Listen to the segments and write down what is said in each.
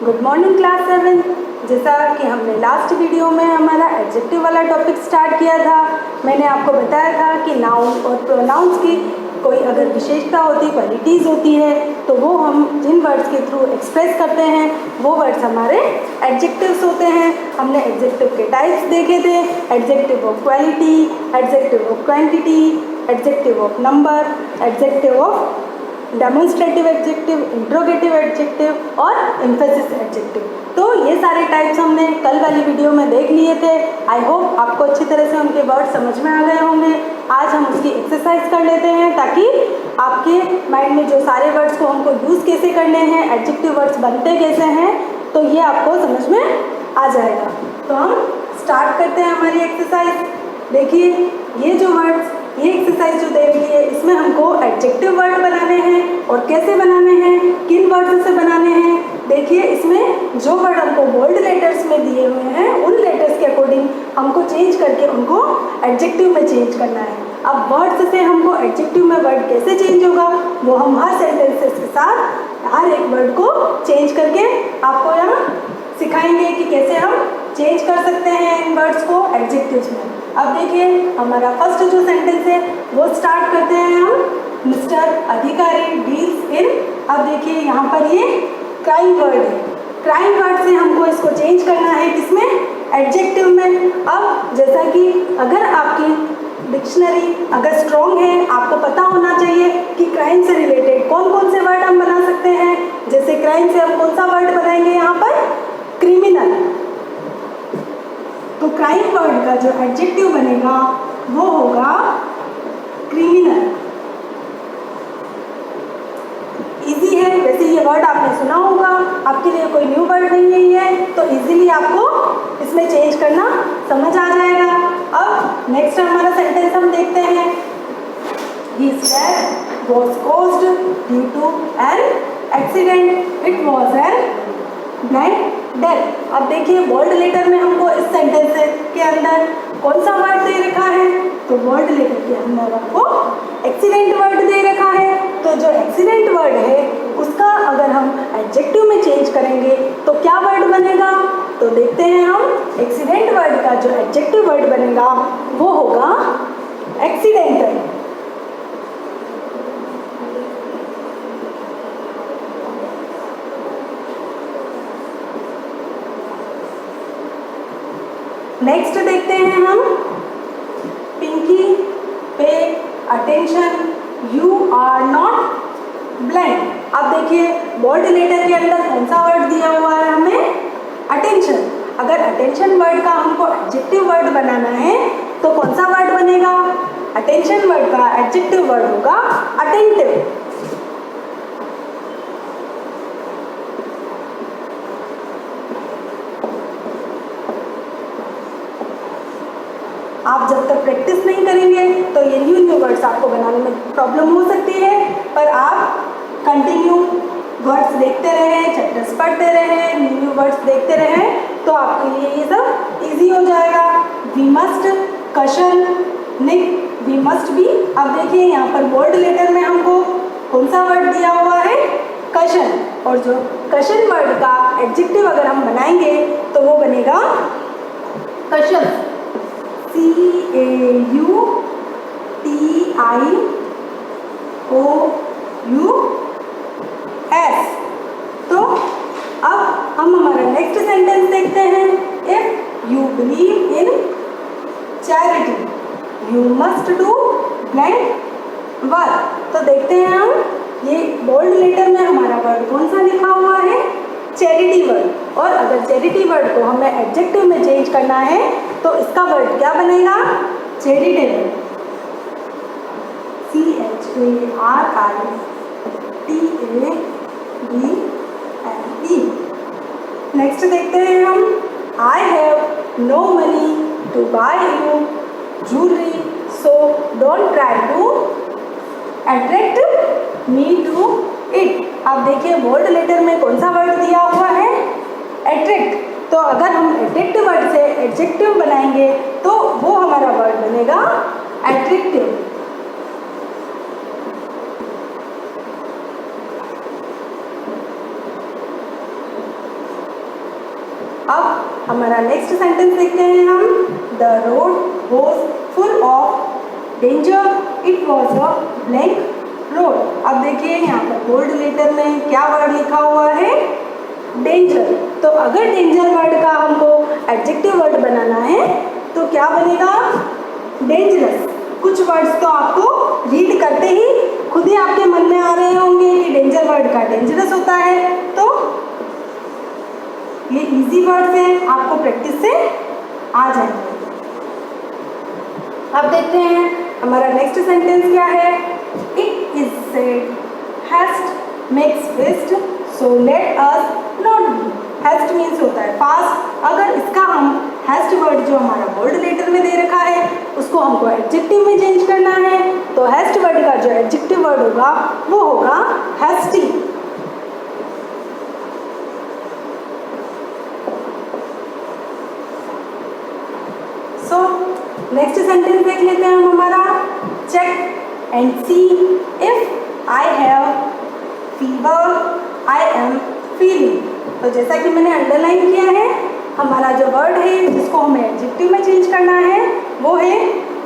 Good morning class 7। जैसा कि हमने लास्ट वीडियो में हमारा एडजेक्टिव वाला टॉपिक स्टार्ट किया था, मैंने आपको बताया था कि नाउन और प्रोनाउंस की कोई अगर विशेषता होती, क्वालिटीज़ होती है, तो वो हम जिन वर्ड्स के थ्रू एक्सप्रेस करते हैं वो वर्ड्स हमारे एडजेक्टिव्स होते हैं। हमने एडजेक्टिव के टाइप्स देखे थे, adjective of quality, adjective of quantity, adjective of number, adjective of demonstrative adjective, interrogative adjective और एम्फेसिस एडजेक्टिव। तो ये सारे टाइप्स हमने कल वाली वीडियो में देख लिए थे। आई होप आपको अच्छी तरह से उनके वर्ड समझ में आ गए होंगे। आज हम उसकी एक्सरसाइज कर लेते हैं ताकि आपके माइंड में जो सारे वर्ड्स को हमको यूज़ कैसे करने हैं, एडजेक्टिव वर्ड्स बनते कैसे हैं, तो ये आपको समझ में आ जाएगा। तो हम स्टार्ट करते हैं हमारी एक्सरसाइज। देखिए ये जो वर्ड्स, ये एक्सरसाइज जो दे रही है, इसमें हमको एडजेक्टिव वर्ड बनाने हैं और कैसे बनाने हैं, किन वर्ड से बनाने हैं। देखिए इसमें जो वर्ड हमको बोल्ड लेटर्स में दिए हुए हैं उन लेटर्स के अकॉर्डिंग हमको चेंज करके उनको एडजेक्टिव में चेंज करना है। अब वर्ड्स से हमको एडजेक्टिव में वर्ड कैसे चेंज होगा वो हम हर सेंटेंसेस के साथ हर एक वर्ड को चेंज करके आपको यहाँ सिखाएंगे कि कैसे हम चेंज कर सकते हैं इन वर्ड्स को एडजेक्टिव्स में। अब देखिए हमारा फर्स्ट जो सेंटेंस है वो स्टार्ट करते हैं हम। मिस्टर अधिकारी डील्स इन। अब देखिए यहाँ पर ये क्राइम वर्ड है। क्राइम वर्ड से हमको इसको चेंज करना है किसमें, एडजेक्टिव में। अब जैसा कि अगर आपकी डिक्शनरी अगर स्ट्रॉन्ग है, आपको पता होना चाहिए कि क्राइम से रिलेटेड कौन कौन से वर्ड हम बना सकते हैं। जैसे क्राइम से हम कौन सा वर्ड बनाएंगे यहाँ पर, क्रिमिनल। तो क्राइम वर्ड का जो एडजेक्टिव बनेगा वो होगा क्रिमिनल। इजी है, वैसे ये वर्ड आपने सुना होगा, आपके लिए कोई न्यू वर्ड नहीं है, तो इजीली आपको इसमें चेंज करना समझ आ जाएगा। अब नेक्स्ट हमारा सेंटेंस हम देखते हैं। His death was caused due to an accident. It was an blank death. अब देखिए बोल्ड लेटर में हमको इस सेंटेंस के अंदर कौन सा वर्ड दे रखा है, तो बोल्ड लेटर के अंदर हमको एक्सीडेंट वर्ड दे रखा है। तो जो एक्सीडेंट वर्ड है उसका अगर हम एडजेक्टिव में चेंज करेंगे तो क्या वर्ड बनेगा, तो देखते हैं हम। एक्सीडेंट वर्ड का जो एडजेक्टिव वर्ड बनेगा वो होगा एक्सीडेंटल। नेक्स्ट देखते हैं हम। Pinky pay attention, you are not blind. अब देखिए बोल्ड लेटर के अंदर कौन सा वर्ड दिया हुआ है हमें, अटेंशन। अगर अटेंशन वर्ड का हमको एडजेक्टिव वर्ड बनाना है तो कौन सा वर्ड बनेगा, अटेंशन वर्ड का एडजेक्टिव वर्ड होगा अटेंटिव। आप जब तक प्रैक्टिस नहीं करेंगे तो ये न्यू वर्ड्स आपको बनाने में प्रॉब्लम हो सकती है, पर आप कंटिन्यू वर्ड्स देखते रहें, चैप्टर्स पढ़ते रहें, न्यू वर्ड्स देखते रहें तो आपके लिए ये सब इजी हो जाएगा। वी मस्ट, कशन, निक, वी मस्ट बी। अब देखिए यहाँ पर बोल्ड लेटर में हमको कौन सा वर्ड दिया हुआ है, कशन। और जो कशन वर्ड का एडजेक्टिव अगर हम बनाएंगे तो वो बनेगा कशन, CAUTIOUS। तो अब हम हमारा नेक्स्ट सेंटेंस देखते हैं। If you believe in charity you must do blank work. तो देखते हैं हम, ये बोल्ड लेटर में हमारा वर्ड कौन सा लिखा हुआ है, चैरिटी वर्ड। और अगर चैरिटी वर्ड को हमें एडजेक्टिव में चेंज करना है तो इसका वर्ड क्या बनेगा, चैरिटेबल, CHARITABLE। नेक्स्ट देखते हैं हम। I have no money to buy you jewellery so don't try to attract me to it. अब देखिए बोल्ड लेटर में कौन सा वर्ड दिया हुआ है, अट्रैक्ट। तो अगर हम एट्रैक्टिव वर्ड से एडजेक्टिव बनाएंगे तो वो हमारा वर्ड बनेगा एट्रैक्टिव। अब हमारा नेक्स्ट सेंटेंस देखते हैं हम। The road was full of danger, it was a blank road. अब देखिए यहाँ पर बोल्ड लेटर में क्या वर्ड लिखा हुआ है, डेंजर। तो अगर डेंजर वर्ड का हमको एडजेक्टिव वर्ड बनाना है तो क्या बनेगा, डेंजरस। कुछ वर्ड्स तो आपको रीड करते ही खुद ही आपके मन में आ रहे होंगे कि डेंजर वर्ड का डेंजरस होता है, तो ये इजी वर्ड्स हैं, आपको प्रैक्टिस से आ जाएंगे। अब देखते हैं हमारा नेक्स्ट सेंटेंस क्या है। It is said haste makes waste, so let us not be. Haste means होता है फास्ट। अगर इसका हम हैस्ट वर्ड जो हमारा बोल्ड लेटर में दे रखा है उसको हमको एडजेक्टिव में चेंज करना है, तो हैस्ट वर्ड का जो एडजेक्टिव वर्ड होगा वो होगा हैस्टी। सो नेक्स्ट सेंटेंस देख लेते हैं हम हमारा। Check and see if I have fever, I am feeling. तो जैसा कि मैंने अंडरलाइन किया है, हमारा जो वर्ड है जिसको हमें एडजेक्टिव में चेंज करना है वो है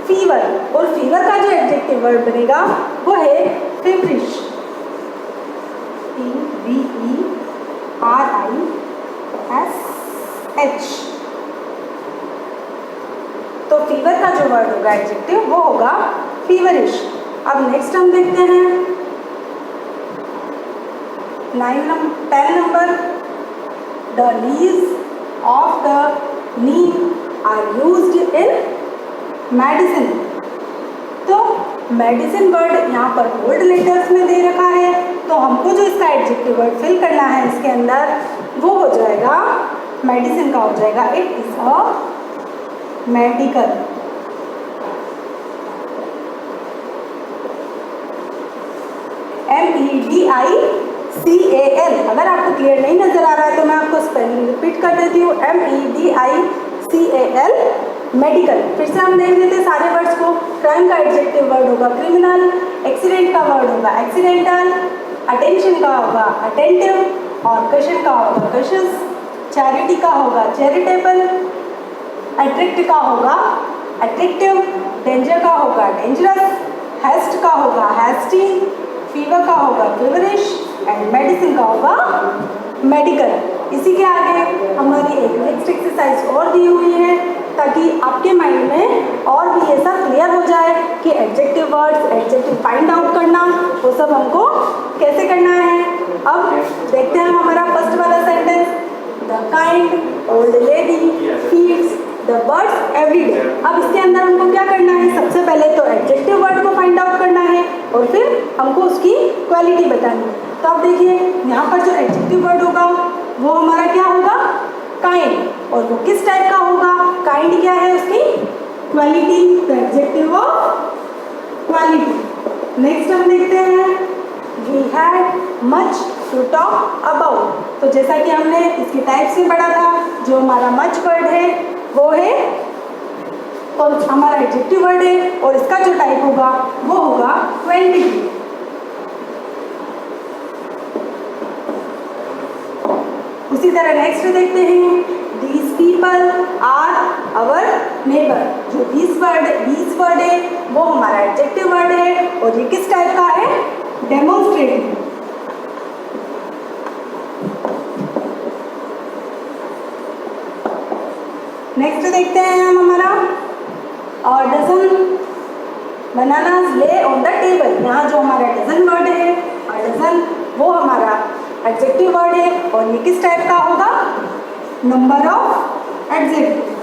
फीवर, और फीवर का जो एडजेक्टिव वर्ड बनेगा वो है फेवरिश, FEVERISH। तो फीवर का जो वर्ड होगा एडजेक्टिव वो होगा फीवरिश। अब नेक्स्ट हम देखते हैं 10 number. The leaves of the neem are used in medicine. तो मेडिसिन वर्ड यहाँ पर बोल्ड लेटर्स में दे रखा है, तो हमको जो इसका एडजेक्टिव वर्ड फिल करना है इसके अंदर वो हो जाएगा, मेडिसिन का हो जाएगा it is a medical. MEDICAL। अगर आपको क्लियर नहीं नजर आ रहा है तो मैं आपको स्पेलिंग रिपीट कर देती हूँ, MEDICAL, मेडिकल। फिर से हम देख लेते हैं सारे वर्ड्स को। क्राइम का एडजेक्टिव वर्ड होगा क्रिमिनल, एक्सीडेंट का वर्ड होगा एक्सीडेंटल, अटेंशन का होगा अटेंटिव, और क्वेश्चन का होगा क्वेश्चंस, चैरिटी का होगा चैरिटेबल, अट्रैक्ट का होगा अट्रैक्टिव, डेंजर का होगा डेंजरस, हेस्ट का होगा हैस्टी, फीवर का होगा फीवरिश, एंड मेडिसिन का होगा मेडिकल। इसी के आगे हमारी एक नेक्स्ट एक्सरसाइज और दी हुई है ताकि आपके माइंड में और भी ये सब क्लियर हो जाए कि adjective words, adjective find out करना, वो सब हमको कैसे करना है। अब देखते हैं हमारा फर्स्ट वाला sentence. The kind old lady feeds the birds every day. अब इसके अंदर हमको क्या करना है, सबसे पहले तो एडजेक्टिव वर्ड को फाइंड आउट करना है और फिर हमको उसकी क्वालिटी बतानी है। तो अब देखिए यहाँ पर जो एडजेक्टिव वर्ड होगा वो हमारा क्या होगा, काइंड, और वो किस टाइप का होगा, काइंड क्या है उसकी quality, the adjective of quality. Next हम देखते हैं we had much to talk about. तो जैसा कि हमने इसकी टाइप से पढ़ा था, जो हमारा मच वर्ड है वो है और हमारा एडजेक्टिव वर्ड है, और इसका जो टाइप होगा वो होगा क्वांटिटी। उसी तरह नेक्स्ट देखते हैं these people are our neighbour. जो दीज वर्ड है वो हमारा एडजेक्टिव वर्ड है, और ये किस टाइप का है, डेमोन्स्ट्रेटिव। नेक्स्ट देखते हैं हम हमारा और डजन बनानास ले ऑन द टेबल। यहाँ जो हमारा डजन वर्ड है और डजन वो हमारा एडजेक्टिव वर्ड है, और ये किस टाइप का होगा, नंबर ऑफ एडजेक्टिव।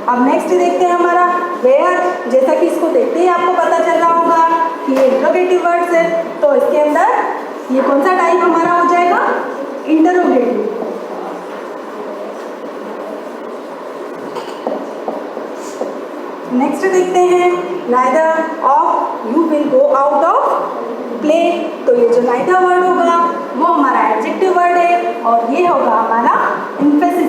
अब नेक्स्ट देखते हैं हमारा वेयर। जैसा कि इसको देखते ही आपको पता चल रहा होगा कि ये इंटरोगेटिव वर्ड्स है, तो इसके अंदर ये कौन सा टाइप हमारा हो जाएगा, इंटरोगेटिव। नेक्स्ट देखते हैं neither of you will go out of play. तो ये जो नाइदर वर्ड होगा वो हमारा एडजेक्टिव वर्ड है, और ये होगा हमारा एम्फेसिस।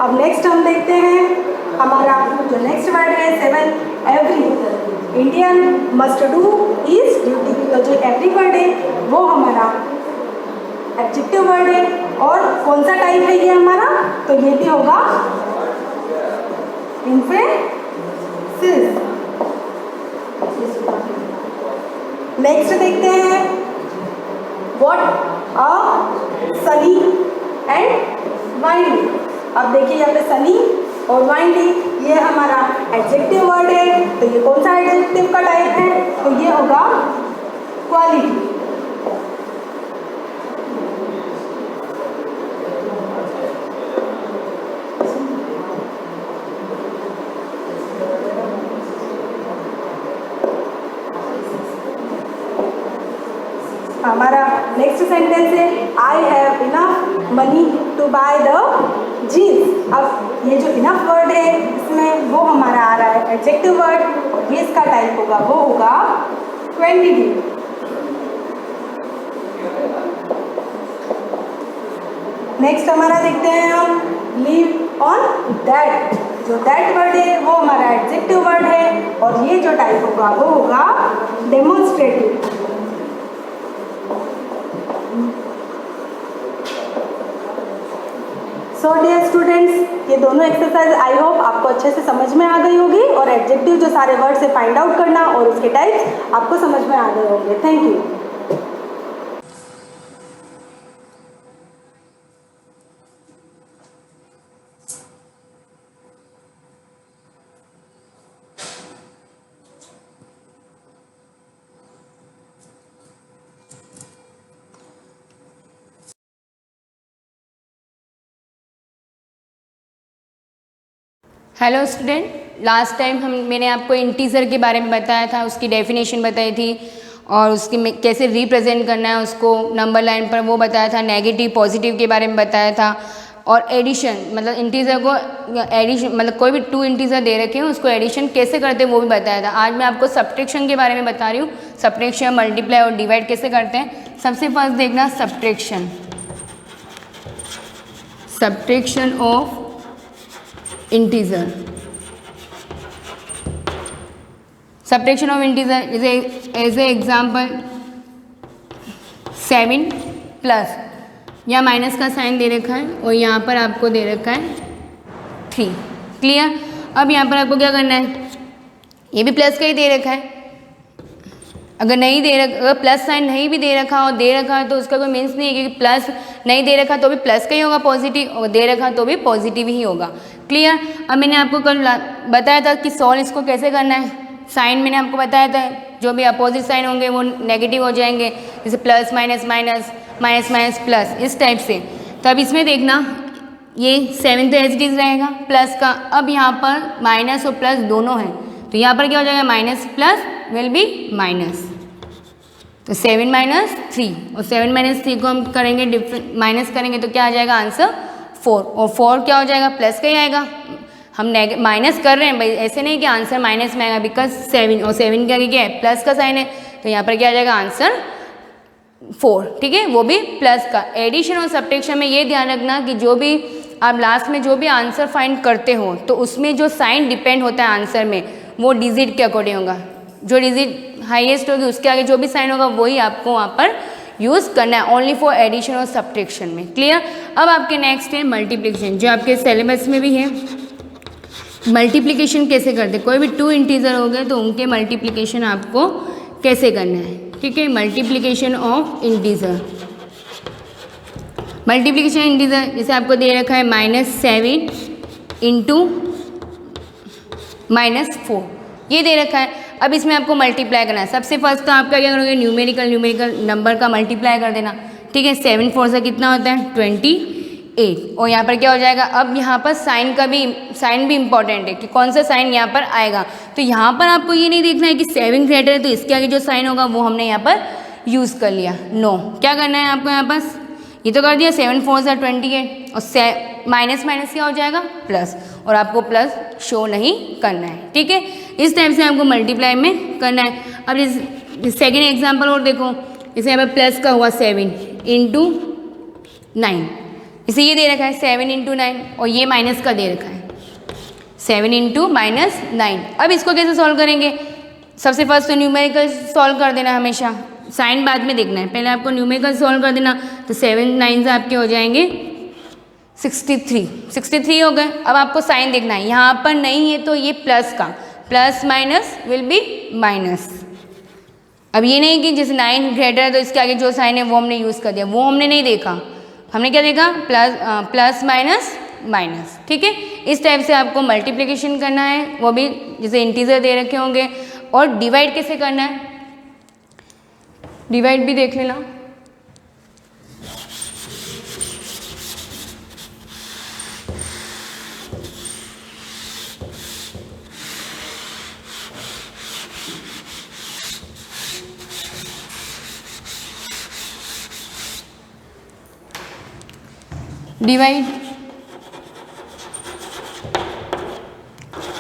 अब नेक्स्ट हम देखते हैं हमारा जो नेक्स्ट वर्ड है 7 every. Indian must do is duty. तो जो एवरी वर्ड है वो हमारा एडजेक्टिव वर्ड है। और कौन सा टाइप है ये हमारा, तो ये भी होगा इन्फेसिस। नेक्स्ट देखते हैं what a Sunny and windy. अब देखिए यहाँ पे सनी और वाइंडी ये हमारा एडजेक्टिव वर्ड है। तो ये कौन सा एडजेक्टिव का टाइप है, तो ये होगा क्वालिटी। हमारा नेक्स्ट सेंटेंस है I have enough money to buy the jeans. अब ये जो इनफ वर्ड है इसमें वो हमारा आ रहा है एडजेक्टिव वर्ड, और ये इसका टाइप होगा वो होगा क्वांटिटी। नेक्स्ट हमारा देखते हैं हम लीव ऑन दैट। जो दैट वर्ड है वो हमारा एडजेक्टिव वर्ड है, और ये जो टाइप होगा वो होगा डेमोन्स्ट्रेटिव। सो डियर स्टूडेंट्स, ये दोनों एक्सरसाइज आई होप आपको अच्छे से समझ में आ गई होगी, और एडजेक्टिव जो सारे वर्ड से फाइंड आउट करना और उसके टाइप्स आपको समझ में आ गए होंगे। Thank you. Hello student, last time मैंने आपको इंटीजर के बारे में बताया था, उसकी डेफिनेशन बताई थी और उसकी कैसे रिप्रेजेंट करना है उसको नंबर लाइन पर, वो बताया था। नेगेटिव पॉजिटिव के बारे में बताया था, और एडिशन मतलब इंटीजर को एडिशन मतलब कोई भी 2 इंटीजर दे रखे हैं उसको एडिशन कैसे करते हैं वो भी बताया था। आज मैं आपको सब्ट्रैक्शन के बारे में बता रही हूँ। सब्ट्रैक्शन, मल्टीप्लाई और डिवाइड कैसे करते हैं। सबसे फर्स्ट देखना subtraction, subtraction of integer. Subtraction of integer as a example 7 plus, यहाँ माइनस का साइन दे रखा है और यहाँ पर आपको दे रखा है 3। क्लियर। अब यहाँ पर आपको क्या करना है, ये भी प्लस का ही दे रखा है। अगर नहीं दे रखा, अगर प्लस साइन नहीं भी दे रखा और दे रखा है तो उसका कोई मीन्स नहीं है कि प्लस नहीं दे रखा तो भी प्लस का ही होगा पॉजिटिव, और दे रखा तो भी पॉजिटिव ही होगा। क्लियर। अब मैंने आपको कल बताया था कि सॉल्व इसको कैसे करना है। साइन मैंने आपको बताया था, जो भी अपोजिट साइन होंगे वो नेगेटिव हो जाएंगे, जैसे plus minus minus, minus minus plus, इस टाइप से। तो अब इसमें देखना ये 7 तो एज इट इज रहेगा प्लस का। अब यहाँ पर माइनस और प्लस दोनों हैं, तो यहाँ पर क्या हो जाएगा, minus plus will be minus. तो 7 माइनस 3, और 7 माइनस 3 को हम करेंगे डिफरेंट माइनस करेंगे तो क्या आ जाएगा आंसर 4, और 4 क्या हो जाएगा, प्लस का ही आएगा। हम माइनस कर रहे हैं भाई, ऐसे नहीं कि आंसर माइनस में आएगा, बिकॉज 7 और 7 के आगे क्या है, प्लस का साइन है, तो यहाँ पर क्या आ जाएगा आंसर 4। ठीक है, वो भी प्लस का। एडिशन और सब्ट्रैक्शन में ये ध्यान रखना कि जो भी आप लास्ट में जो भी आंसर फाइंड करते हो तो उसमें जो साइन डिपेंड होता है आंसर में वो डिजिट के अकॉर्डिंग होगा। जो डिजिट हाईएस्ट होगी उसके आगे जो भी साइन होगा वही आपको वहाँ पर यूज़ करना है, ओनली फॉर एडिशन और सब्ट्रैक्शन में। क्लियर। अब आपके नेक्स्ट है मल्टीप्लिकेशन, जो आपके सिलेबस में भी है। मल्टीप्लिकेशन कैसे करते हैं, कोई भी 2 इंटीजर हो गए तो उनके मल्टीप्लिकेशन आपको कैसे करना है। ठीक है, multiplication of integer. Multiplication integer जैसे आपको दे रखा है -7 इंटू -4, ये दे रखा है। अब इसमें आपको मल्टीप्लाई करना है। सबसे फर्स्ट तो आप क्या करोगे, न्यूमेरिकल नंबर का मल्टीप्लाई कर देना। ठीक है, 7 4 से कितना होता है 28, और यहाँ पर क्या हो जाएगा। अब यहाँ पर साइन भी इंपॉर्टेंट है कि कौन सा साइन यहाँ पर आएगा। तो यहाँ पर आपको ये नहीं देखना है कि 7 ग्रेटर है तो इसके आगे जो साइन होगा वो हमने यहाँ पर यूज़ कर लिया। नो, क्या करना है आपको यहाँ पर, ये तो कर दिया 7 4 से 28, और माइनस माइनस क्या हो जाएगा प्लस, और आपको प्लस शो नहीं करना है। ठीक है, इस टाइप से आपको मल्टीप्लाई में करना है। अब इस सेकेंड एग्जाम्पल और देखो, जैसे यहाँ पर प्लस का हुआ 7 इंटू 9, इसे ये दे रखा है 7 इंटू 9, और ये माइनस का दे रखा है 7 इंटू -9। अब इसको कैसे सॉल्व करेंगे, सबसे फर्स्ट तो न्यूमेरिकल सॉल्व कर देना, हमेशा साइन बाद में देखना है, पहले आपको न्यूमेरिकल सॉल्व कर देना। तो 7 9 आपके हो जाएंगे 63 हो गए। अब आपको साइन देखना है, यहाँ पर नहीं है तो ये प्लस का, plus minus will be minus. अब ये नहीं कि जैसे 9 ग्रेटर है तो इसके आगे जो साइन है वो हमने यूज़ कर दिया, वो हमने नहीं देखा। हमने क्या देखा, प्लस माइनस माइनस। ठीक है, इस टाइप से आपको मल्टीप्लिकेशन करना है, वो भी जैसे इंटीजर दे रखे होंगे। और डिवाइड कैसे करना है, डिवाइड भी देख लेना।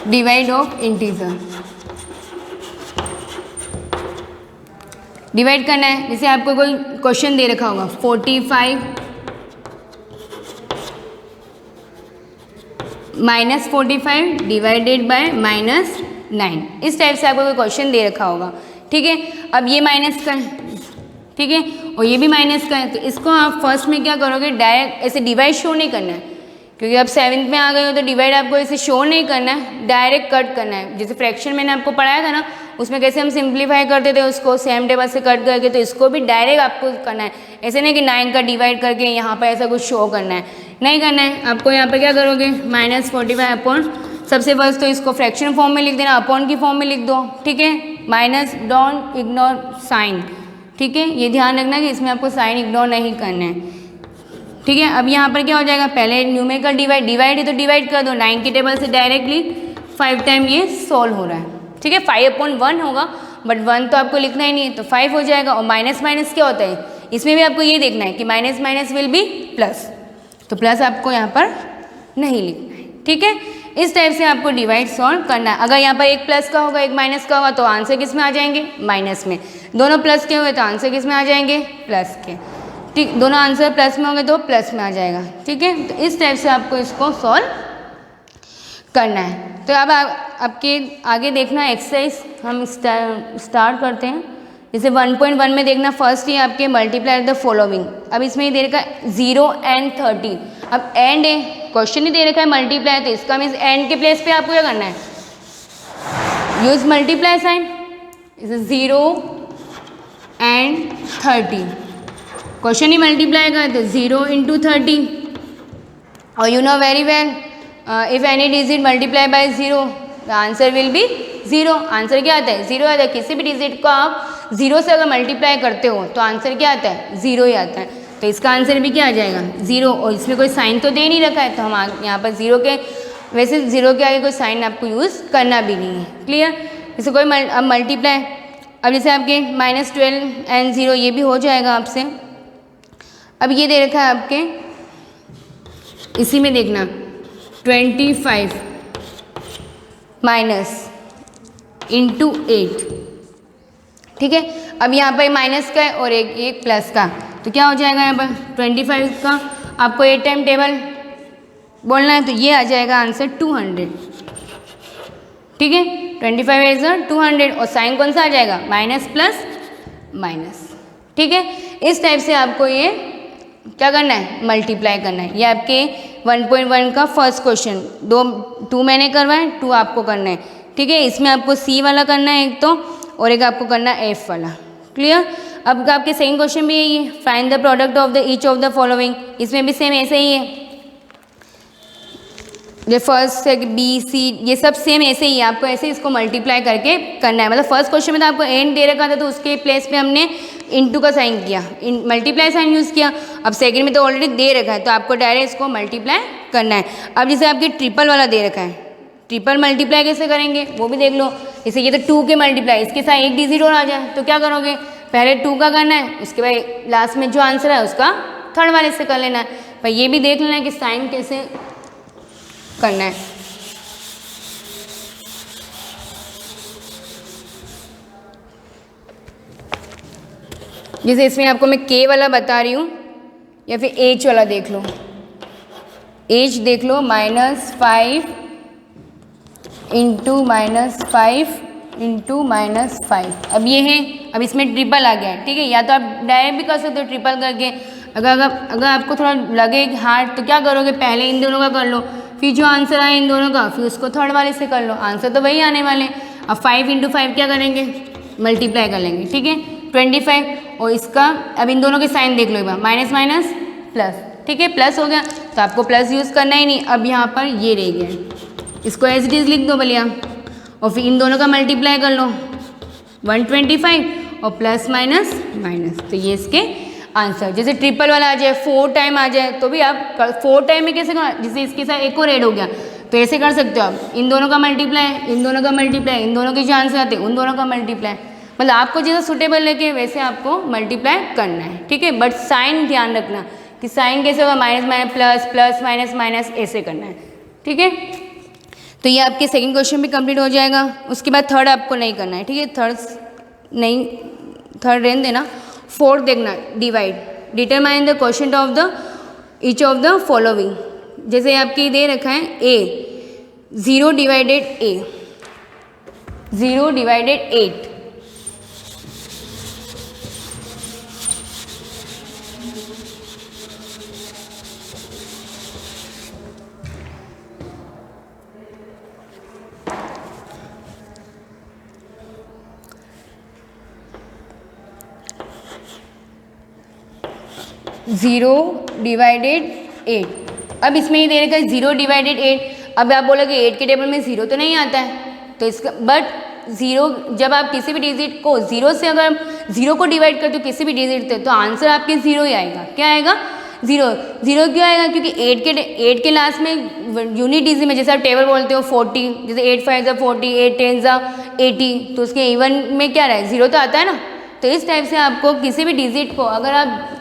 डिवाइड ऑफ इंटीजर, डिवाइड करना है। जैसे आपको कोई क्वेश्चन दे रखा होगा 45 माइनस 45 डिवाइडेड बाय माइनस 9, इस टाइप से आपको कोई क्वेश्चन दे रखा होगा। ठीक है, अब ये माइनस का है, ठीक है, और ये भी माइनस का है, तो इसको आप फर्स्ट में क्या करोगे, डायरेक्ट ऐसे डिवाइड शो नहीं करना है, क्योंकि अब 7th में आ गए हो तो डिवाइड आपको ऐसे शो नहीं करना है, डायरेक्ट कट करना है। जैसे फ्रैक्शन मैंने आपको पढ़ाया था ना, उसमें कैसे हम सिंप्लीफाई करते थे उसको सेम टेबल से कट करके, तो इसको भी डायरेक्ट आपको करना है। ऐसे नहीं कि 9 का डिवाइड करके यहाँ पर ऐसा कुछ शो करना है, नहीं करना है। आपको यहाँ पर क्या करोगे, -45 अपॉन, सबसे फर्स्ट तो इसको फ्रैक्शन फॉर्म में लिख देना, अपॉन की फॉर्म में लिख दो। ठीक है, माइनस, डोंट इग्नोर साइन। ठीक है, ये ध्यान रखना कि इसमें आपको साइन इग्नोर नहीं करना है। ठीक है, अब यहाँ पर क्या हो जाएगा, पहले न्यूमेरिकल डिवाइड है तो डिवाइड कर दो 9 की टेबल से डायरेक्टली, 5 टाइम ये सोल्व हो रहा है। ठीक है, 5/1 होगा, बट 1 तो आपको लिखना ही नहीं है, तो 5 हो जाएगा। और माइनस माइनस क्या होता है, इसमें भी आपको ये देखना है कि minus minus will be plus, तो प्लस आपको यहाँ पर नहीं लिखना है। ठीक है, इस टाइप से आपको डिवाइड सॉल्व करना है। अगर यहाँ पर एक प्लस का होगा एक माइनस का होगा तो आंसर किस में आ जाएंगे, माइनस में। दोनों प्लस के हुए तो आंसर किस में आ जाएंगे, प्लस के। ठीक, दोनों आंसर प्लस में होंगे तो प्लस में आ जाएगा। ठीक है, तो इस टाइप से आपको इसको सॉल्व करना है। तो अब आपके आगे देखना एक्सरसाइज हम स्टार्ट करते हैं। जैसे 1.1 में देखना, फर्स्ट ही आपके मल्टीप्लाई द फॉलोइंग। अब इसमें ही दे रखा है 0 and 30। अब एंड है, क्वेश्चन ही दे रखा है मल्टीप्लाई, तो इसका मीन्स एंड के प्लेस पे आपको क्या करना है, यूज मल्टीप्लाई साइन। इसे 0 and 30, क्वेश्चन ही मल्टीप्लाई का है तो 0 into 30। और you know very well, if any digit multiply by 0 the answer will be 0। Answer क्या आता है, 0 आता है। किसी भी डिजिट को आप 0 से अगर मल्टीप्लाई करते हो तो आंसर क्या आता है, 0 ही आता है। तो इसका आंसर भी क्या आ जाएगा, 0। और इसमें कोई साइन तो दे नहीं रखा है, तो हम यहाँ पर 0 के, वैसे 0 के आगे कोई साइन आपको यूज़ करना भी नहीं है। क्लियर, जैसे कोई अब मल्टीप्लाई, अब जैसे आपके -12 and 0 ये भी हो जाएगा आपसे। अब ये दे रखा है आपके, इसी में देखना 25 माइनस इंटू 8। ठीक है, अब यहाँ पर माइनस का है और एक प्लस का, तो क्या हो जाएगा यहाँ पर 25 का आपको 8 टाइम टेबल बोलना है, तो ये आ जाएगा आंसर 200। ठीक है, 25 इज 200 और साइन कौन सा आ जाएगा, माइनस प्लस माइनस। ठीक है, इस टाइप से आपको ये क्या करना है, मल्टीप्लाई करना है। ये आपके 1.1 का फर्स्ट क्वेश्चन, 2 मैंने करवाए, 2 आपको करना है। ठीक है, इसमें आपको सी वाला करना है एक तो, और एक आपको करना है एफ वाला। क्लियर, अब आपके सेकंड क्वेश्चन भी यही है, find the product of the each of the following. इसमें भी सेम ऐसे ही है, ये फर्स्ट सेकंड बी सी ये सब सेम ऐसे ही है, आपको ऐसे इसको मल्टीप्लाई करके करना है। मतलब फर्स्ट क्वेश्चन में तो आपको एंड दे रखा था, तो उसके प्लेस पे हमने इनटू का साइन किया, मल्टीप्लाई साइन यूज़ किया। अब सेकंड में तो ऑलरेडी दे रखा है, तो आपको डायरेक्ट इसको मल्टीप्लाई करना है। अब जैसे आपके ट्रिपल वाला दे रखा है, ट्रिपल मल्टीप्लाई कैसे करेंगे वो भी देख लो। जैसे ये तो 2 के मल्टीप्लाई, इसके साथ एक डिजिट और आ जाए तो क्या करोगे, पहले 2 का करना है, उसके बाद लास्ट में जो आंसर है उसका थर्ड वाले से कर लेना है। पर ये भी देख लेना है कि साइन कैसे करना है। जैसे इसमें आपको मैं के वाला बता रही हूँ, या फिर एच वाला देख लो, एच देख लो, -5 इंटू -5 इंटू -5। अब ये है, अब इसमें ट्रिपल आ गया है, ठीक है। या तो आप डायरेक्ट भी कर सकते हो ट्रिपल करके। अगर आपको थोड़ा लगे हार्ड तो क्या करोगे, पहले इन दोनों का कर लो, फिर जो आंसर आए इन दोनों का फिर उसको थर्ड वाले से कर लो, आंसर तो वही आने वाले। अब 5 × 5 क्या करेंगे, मल्टीप्लाई कर लेंगे, ठीक है, 25। और इसका अब इन दोनों के साइन देख लो एक बार, माइनस माइनस प्लस, ठीक है, प्लस हो गया तो आपको प्लस यूज़ करना ही नहीं। अब यहाँ पर ये रह गया, इसको एज इट इज़ लिख दो भलिया, और फिर इन दोनों का मल्टीप्लाई कर लो 125 और प्लस माइनस माइनस, तो ये इसके आंसर। जैसे ट्रिपल वाला आ जाए 4 टाइम आ जाए तो भी आप 4 टाइम में कैसे करना, जैसे इसके साथ एक और ऐड हो गया तो ऐसे कर सकते हो आप, इन दोनों का मल्टीप्लाई, इन दोनों का मल्टीप्लाई, इन दोनों के जो आंसर आते हैं उन दोनों का मल्टीप्लाई, मतलब आपको जैसा सुटेबल लगे वैसे आपको मल्टीप्लाई करना है, ठीक है। बट साइन ध्यान रखना कि साइन कैसे होगा, minus minus plus, plus minus minus, ऐसे करना है, ठीक है। तो ये आपके सेकंड क्वेश्चन भी कंप्लीट हो जाएगा। उसके बाद थर्ड आपको नहीं करना है, ठीक है, थर्ड रहने देना। फोर्थ देखना, divide, determine the question of the each of the following. जैसे आपकी दे रखा है a, 0 divided a, 0 divided 8, zero divided 8। अब इसमें ये दे रखा है 0 डिवाइडेड 8। अब आप बोलोगे 8 के टेबल में 0 तो नहीं आता है, तो इसका बट 0 जब आप किसी भी डिजिट को 0 से अगर 0 को डिवाइड करते हो किसी भी डिजिट से तो आंसर आपके 0 ही आएगा। क्या आएगा, 0। 0 क्यों आएगा, क्योंकि 8 के लास्ट में यूनिट डिजिट में जैसे आप टेबल बोलते हो 40, जैसे 8 5 40, 8 10 80, तो उसके इवन में क्या रहा है, 0 तो आता है ना। तो इस टाइप से आपको किसी भी डिजिट को अगर आप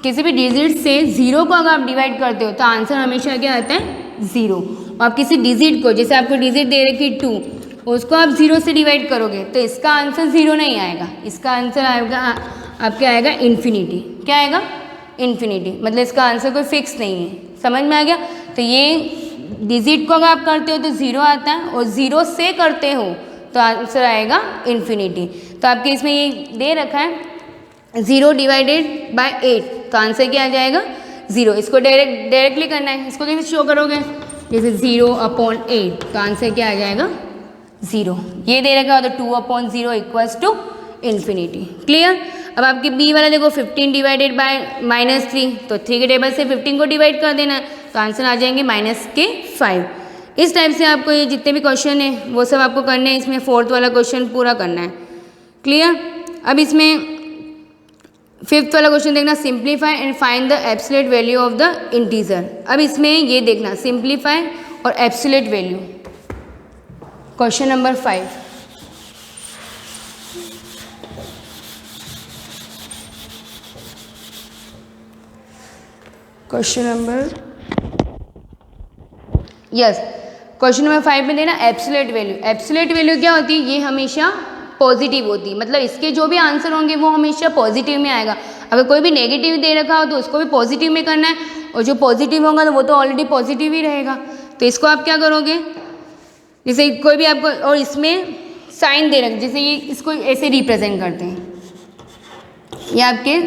किसी भी डिजिट से 0 को अगर आप डिवाइड करते हो तो आंसर हमेशा क्या आता है, 0। और आप किसी डिजिट को, जैसे आपको डिजिट दे रखी 2, उसको आप 0 से डिवाइड करोगे तो इसका आंसर 0 नहीं आएगा, इसका आंसर आएगा आपके आएगा इन्फिनिटी। क्या आएगा, इन्फिनिटी, मतलब इसका आंसर कोई फिक्स नहीं है। समझ में आ गया। तो ये डिजिट को अगर आप करते हो तो 0 आता है, और 0 से करते हो तो आंसर आएगा इन्फिनिटी। तो आपके इसमें ये दे रखा है 0 डिवाइडेड बाय 8, तो आंसर क्या आ जाएगा, 0। इसको डायरेक्टली करना है, इसको कैसे शो करोगे, जैसे 0/8, तो आंसर क्या आ जाएगा, 0। ये दे रखा हो तो 2/0 इक्वल्स टू इन्फिनिटी। क्लियर। अब आपके बी वाला देखो 15 डिवाइडेड बाय -3, तो 3 के टेबल से 15 को डिवाइड कर देना है तो आंसर आ जाएंगे -5। इस टाइप से आपको ये जितने भी क्वेश्चन है वो सब आपको करने हैं। इसमें फोर्थ वाला क्वेश्चन पूरा करना है। क्लियर। अब इसमें फिफ्थ वाला क्वेश्चन देखना, simplify and find the absolute value of the integer. अब इसमें ये देखना, सिंप्लीफाई और absolute value, question number 5। Question number question number 5 में देना एब्सोल्यूट वैल्यू। एब्सोल्यूट वैल्यू क्या होती है, ये हमेशा पॉजिटिव होती है, मतलब इसके जो भी आंसर होंगे वो हमेशा पॉजिटिव में आएगा। अगर कोई भी नेगेटिव दे रखा हो तो उसको भी पॉजिटिव में करना है, और जो पॉजिटिव होगा तो वो तो ऑलरेडी पॉजिटिव ही रहेगा। तो इसको आप क्या करोगे, जैसे कोई भी आपको, और इसमें साइन दे रखे, जैसे ये इसको ऐसे रिप्रेजेंट करते हैं, ये आपके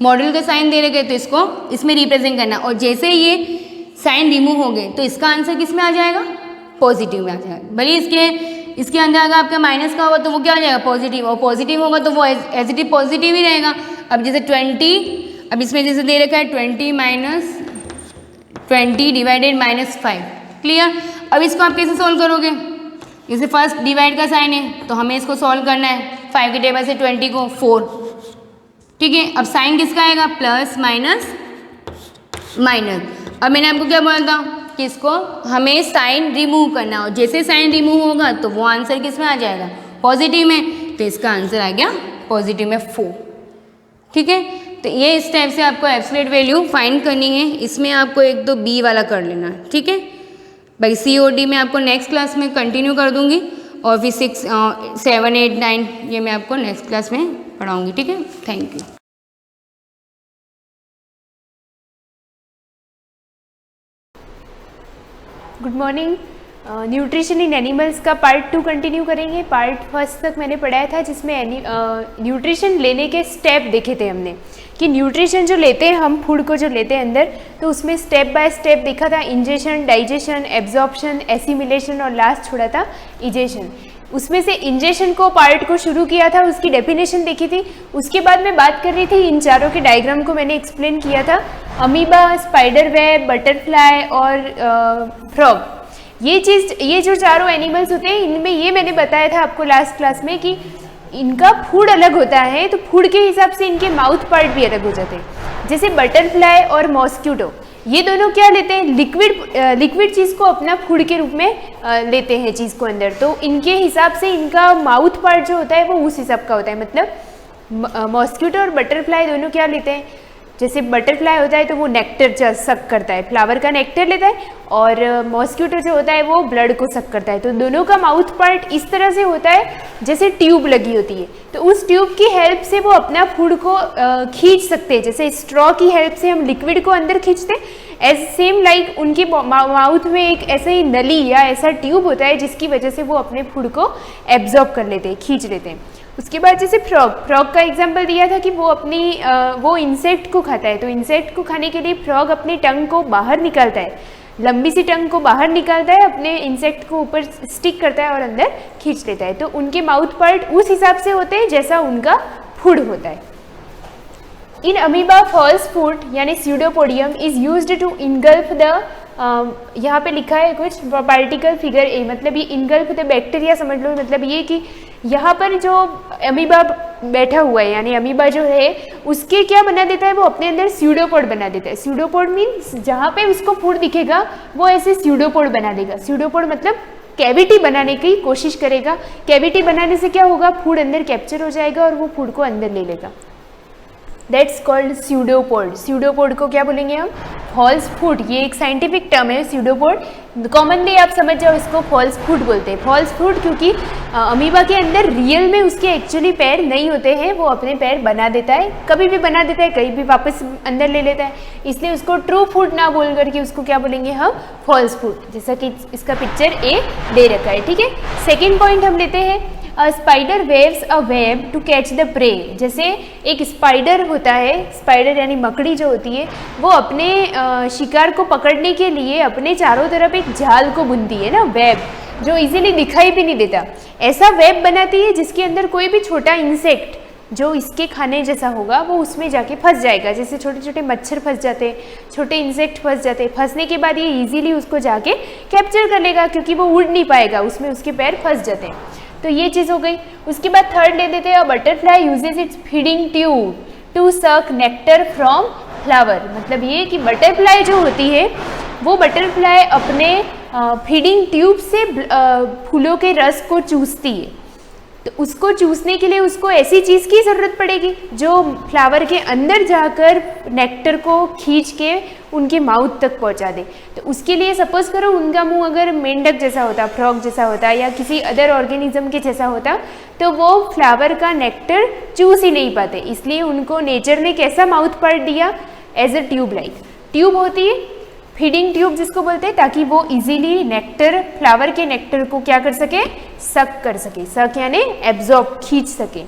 मॉडल के साइन दे रखे तो इसको इसमें रिप्रेजेंट करना, और जैसे ये साइन रिमूव हो गए तो इसका आंसर किस में आ जाएगा, पॉजिटिव में आ जाएगा। भले इसके अंदर अगर आपका माइनस का होगा तो वो क्या आ जाएगा, पॉजिटिव, और पॉजिटिव होगा तो वो एज इट इज पॉजिटिव ही रहेगा। अब जैसे 20, अब इसमें जैसे दे रखा है 20 डिवाइडेड -5। क्लियर। अब इसको आप कैसे सॉल्व करोगे, जैसे फर्स्ट डिवाइड का साइन है तो हमें इसको सॉल्व करना है, 5 के टेबल से 20 को 4, ठीक है। अब साइन किसका आएगा, प्लस माइनस माइनस। अब मैंने आपको क्या बोला था कि इसको हमें साइन रिमूव करना, और जैसे साइन रिमूव होगा तो वो आंसर किस में आ जाएगा, पॉजिटिव में, तो इसका आंसर आ गया पॉजिटिव में 4। ठीक है। तो ये इस टाइप से आपको एब्सोल्यूट वैल्यू फाइंड करनी है। इसमें आपको एक तो बी वाला कर लेना है, ठीक है। बाकी सी और डी मैं आपको नेक्स्ट क्लास में कंटिन्यू कर दूंगी, और फिर 6, 7, 8, 9 ये मैं आपको नेक्स्ट क्लास में पढ़ाऊँगी, ठीक है। Thank you. Good morning. Nutrition in animals का पार्ट 2 कंटिन्यू करेंगे। पार्ट 1 तक मैंने पढ़ाया था जिसमें न्यूट्रिशन लेने के स्टेप देखे थे हमने कि न्यूट्रिशन जो लेते हैं हम फूड को जो लेते हैं अंदर, तो उसमें स्टेप बाय स्टेप देखा था, इंजेशन, डाइजेशन, एब्जॉर्प्शन, एसिमिलेशन और लास्ट छोड़ा था इजेशन। उसमें से इंजेशन को पार्ट को शुरू किया था, उसकी डेफिनेशन देखी थी। उसके बाद मैं बात कर रही थी इन चारों के डायग्राम को मैंने एक्सप्लेन किया था, अमीबा, स्पाइडर वेब, बटरफ्लाई और फ्रॉग। ये जो चारों एनिमल्स होते हैं इनमें ये मैंने बताया था आपको लास्ट क्लास में कि इनका फूड अलग होता है, तो फूड के हिसाब से इनके माउथ पार्ट भी अलग हो जाते हैं। जैसे बटरफ्लाई और मॉस्क्यूटो, ये दोनों क्या लेते हैं, लिक्विड चीज़ को अपना फूड के रूप में लेते हैं चीज़ को अंदर, तो इनके हिसाब से इनका माउथ पार्ट जो होता है वो उस हिसाब का होता है। मतलब मॉस्क्यूटो और बटरफ्लाई दोनों क्या लेते हैं, जैसे बटरफ्लाई होता है तो वो नेक्टर सक करता है, फ्लावर का नेक्टर लेता है, और मॉस्क्यूटो जो होता है वो ब्लड को सक करता है। तो दोनों का माउथ पार्ट इस तरह से होता है जैसे ट्यूब लगी होती है, तो उस ट्यूब की हेल्प से वो अपना फूड को खींच सकते हैं। जैसे स्ट्रॉ की हेल्प से हम लिक्विड को अंदर खींचते हैं, एज सेम लाइक उनके माउथ में एक ऐसे ही नली या ऐसा ट्यूब होता है जिसकी वजह से वो अपने फूड को एब्जॉर्ब कर लेते हैं, खींच लेते हैं। उसके बाद जैसे फ्रॉग का एग्जांपल दिया था कि वो इंसेक्ट को खाता है, तो इंसेक्ट को खाने के लिए फ्रॉग अपनी टंग को बाहर निकालता है, लंबी सी टंग को बाहर निकालता है, अपने इंसेक्ट को ऊपर स्टिक करता है और अंदर खींच लेता है। तो उनके माउथ पार्ट उस हिसाब से होते हैं जैसा उनका फूड होता है। इन अमीबा फॉल्स फूड यानी pseudopodium is used to engulf the, यहाँ पे लिखा है कुछ पार्टिकल फिगर ए, मतलब ये इनगल्फ द बैक्टीरिया समझ लो, मतलब ये कि यहाँ पर जो अमीबा बैठा हुआ है यानी अमीबा जो है उसके क्या बना देता है, वो अपने अंदर स्यूडोपोड बना देता है। स्यूडोपोड मीन्स जहाँ पे उसको फूड दिखेगा वो ऐसे स्यूडोपोड बना देगा। स्यूडोपोड मतलब कैविटी बनाने की कोशिश करेगा। कैविटी बनाने से क्या होगा, फूड अंदर कैप्चर हो जाएगा और वो फूड को अंदर ले लेगा। That's called स्यूडोपोड। स्यूडोपोड को क्या बोलेंगे हम, फॉल्स फूड। ये एक साइंटिफिक टर्म है स्यूडोपोड। कॉमनली आप समझ जाओ इसको फॉल्स फूड बोलते हैं। फॉल्स फूड क्योंकि अमीबा के अंदर रियल में उसके एक्चुअली पैर नहीं होते हैं, वो अपने पैर बना देता है, कभी भी बना देता है, कहीं भी वापस अंदर ले लेता है, इसलिए उसको ट्रू फूड ना बोल करके उसको क्या बोलेंगे हम, फॉल्स फूड, जैसा कि इसका पिक्चर ए दे रखा है। ठीक है, सेकेंड पॉइंट हम लेते हैं, spider waves a web two catch the prey. जैसे एक स्पाइडर होता है, स्पाइडर यानी मकड़ी जो होती है, वो अपने शिकार को पकड़ने के लिए अपने चारों तरफ एक जाल को बुनती है ना, वेब, जो इजीली दिखाई भी नहीं देता। ऐसा वेब बनाती है जिसके अंदर कोई भी छोटा इंसेक्ट जो इसके खाने जैसा होगा वो उसमें जाके फंस जाएगा। जैसे छोटे छोटे मच्छर फंस जाते हैं, छोटे इंसेक्ट फंस जाते हैं, फंसने के बाद ये इजीली उसको जाके कैप्चर कर लेगा क्योंकि वो उड़ नहीं पाएगा, उसमें उसके पैर फंस जाते हैं। तो ये चीज़ हो गई। उसके बाद थर्ड ले देते हैं, butterfly uses its feeding tube to suck nectar from flower. मतलब ये कि बटरफ्लाई जो होती है वो बटरफ्लाई अपने फीडिंग ट्यूब से फूलों के रस को चूसती है। तो उसको चूसने के लिए उसको ऐसी चीज़ की ज़रूरत पड़ेगी जो फ्लावर के अंदर जाकर नेक्टर को खींच के उनके माउथ तक पहुंचा दे। तो उसके लिए सपोज करो उनका मुंह अगर मेंढक जैसा होता, फ्रॉग जैसा होता या किसी अदर ऑर्गेनिज्म के जैसा होता, तो वो फ्लावर का नेक्टर चूस ही नहीं पाते। इसलिए उनको नेचर ने कैसा माउथ पार्ट दिया, as a tube like. Tube होती है फीडिंग ट्यूब जिसको बोलते हैं, ताकि वो इजीली नेक्टर, फ्लावर के नेक्टर को क्या कर सके, सक कर सके। सक यानी एब्जॉर्ब, खींच सके,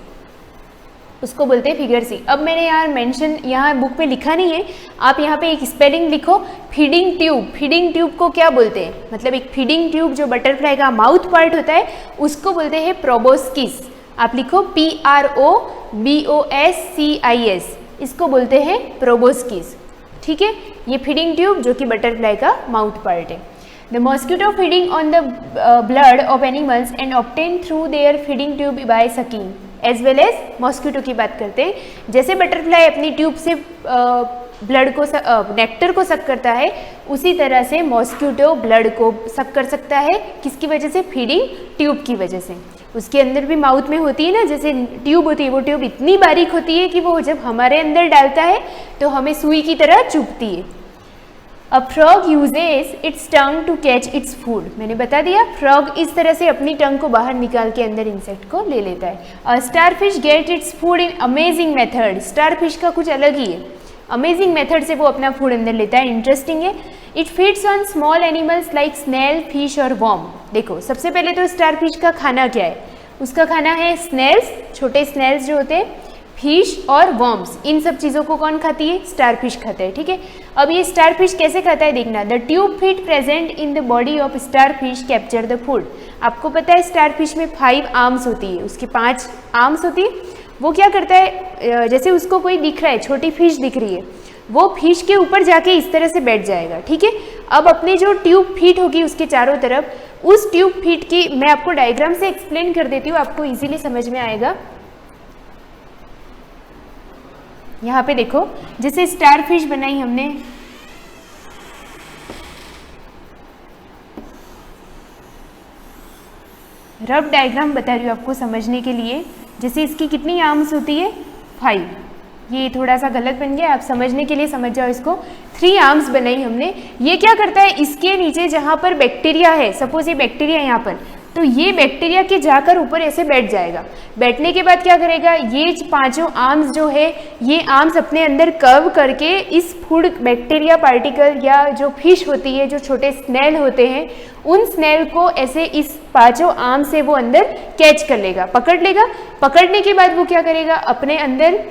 उसको बोलते हैं फिगर सी। अब मैंने यहाँ मेंशन, यहाँ बुक में लिखा नहीं है, आप यहाँ पे एक स्पेलिंग लिखो, फीडिंग ट्यूब। फीडिंग ट्यूब को क्या बोलते हैं, मतलब एक फीडिंग ट्यूब जो बटरफ्लाई का माउथ पार्ट होता है उसको बोलते हैं प्रोबोस्किस। आप लिखो PROBOSCIS, इसको बोलते हैं प्रोबोस्किस। ठीक है, ये फीडिंग ट्यूब जो कि बटरफ्लाई का माउथ पार्ट है। The mosquito feeding on the blood of animals and obtain through their feeding tube by sucking as well as. Mosquito की बात करते हैं, जैसे बटरफ्लाई अपनी ट्यूब से ब्लड को नेक्टर को सक करता है, उसी तरह से मॉस्किटो ब्लड को सक कर सकता है। किसकी वजह से, फीडिंग ट्यूब की वजह से। उसके अंदर भी माउथ में होती है ना, जैसे ट्यूब होती है, वो ट्यूब इतनी बारीक होती है कि वो जब हमारे अंदर डालता है तो हमें सुई की तरह चुभती है। A frog uses its tongue to catch its food. मैंने बता दिया, फ्रॉग इस तरह से अपनी टंग को बाहर निकाल के अंदर इंसेक्ट को ले लेता है। A starfish get its food in amazing method. Starfish का कुछ अलग ही है, अमेजिंग मेथड से वो अपना फूड अंदर लेता है। इंटरेस्टिंग है। It feeds on small animals like snail, fish और वॉर्म। देखो सबसे पहले तो स्टार फिश का खाना क्या है, उसका खाना है स्नेल्स, छोटे स्नेल्स जो होते हैं, फिश और वॉर्म्स। इन सब चीज़ों को कौन खाती है, स्टार फिश खाता है, ठीक है। अब ये स्टार फिश कैसे खाता है देखना, the tube feet present in the body of star fish capture the food. आपको पता है स्टार फिश में 5 आर्म्स होती है, उसकी 5 आर्म्स होती है। वो क्या करता है, जैसे उसको कोई दिख रहा है, छोटी फिश दिख रही है, वो फिश के ऊपर जाके इस तरह से बैठ जाएगा, ठीक है। अब अपने जो ट्यूब फीट होगी उसके चारों तरफ, उस ट्यूब फीट की मैं आपको डायग्राम से एक्सप्लेन कर देती हूँ, आपको इजीली समझ में आएगा। यहाँ पे देखो जैसे स्टार फिश बनाई हमने, रफ डायग्राम बता रही हूँ आपको समझने के लिए। जैसे इसकी कितनी आर्म्स होती है, 5। ये थोड़ा सा गलत बन गया, आप समझने के लिए समझ जाओ इसको। 3 आर्म्स बनाई हमने। ये क्या करता है, इसके नीचे जहाँ पर बैक्टीरिया है, सपोज ये बैक्टीरिया है यहाँ पर, तो ये बैक्टीरिया के जाकर ऊपर ऐसे बैठ जाएगा। बैठने के बाद क्या करेगा, ये 5 आर्म्स जो है, ये आर्म्स अपने अंदर कर्व करके इस फूड बैक्टीरिया पार्टिकल या जो फिश होती है, जो छोटे स्नेल होते हैं, उन स्नेल को ऐसे इस 5 आर्म से वो अंदर कैच कर लेगा, पकड़ लेगा। पकड़ने के बाद वो क्या करेगा, अपने अंदर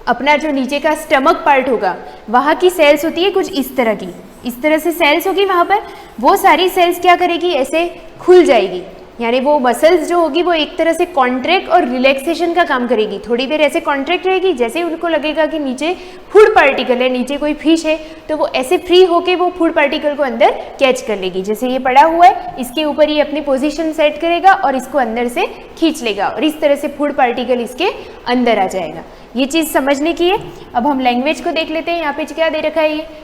अपना जो नीचे का स्टमक पार्ट होगा, वहाँ की सेल्स होती है कुछ इस तरह की, इस तरह से सेल्स होगी वहाँ पर, वो सारी सेल्स क्या करेगी, ऐसे खुल जाएगी। यानी वो मसल्स जो होगी वो एक तरह से कॉन्ट्रैक्ट और रिलैक्सेशन का काम करेगी। थोड़ी देर ऐसे कॉन्ट्रैक्ट रहेगी, जैसे ही उनको लगेगा कि नीचे फूड पार्टिकल है, नीचे कोई फिश है, तो वो ऐसे फ्री होके वो फूड पार्टिकल को अंदर कैच कर लेगी। जैसे ये पड़ा हुआ है, इसके ऊपर ये अपनी पोजीशन सेट करेगा और इसको अंदर से खींच लेगा और इस तरह से फूड पार्टिकल इसके अंदर आ जाएगा। ये चीज़ समझने की है। अब हम लैंग्वेज को देख लेते हैं। यहाँ पे क्या दे रखा है, ये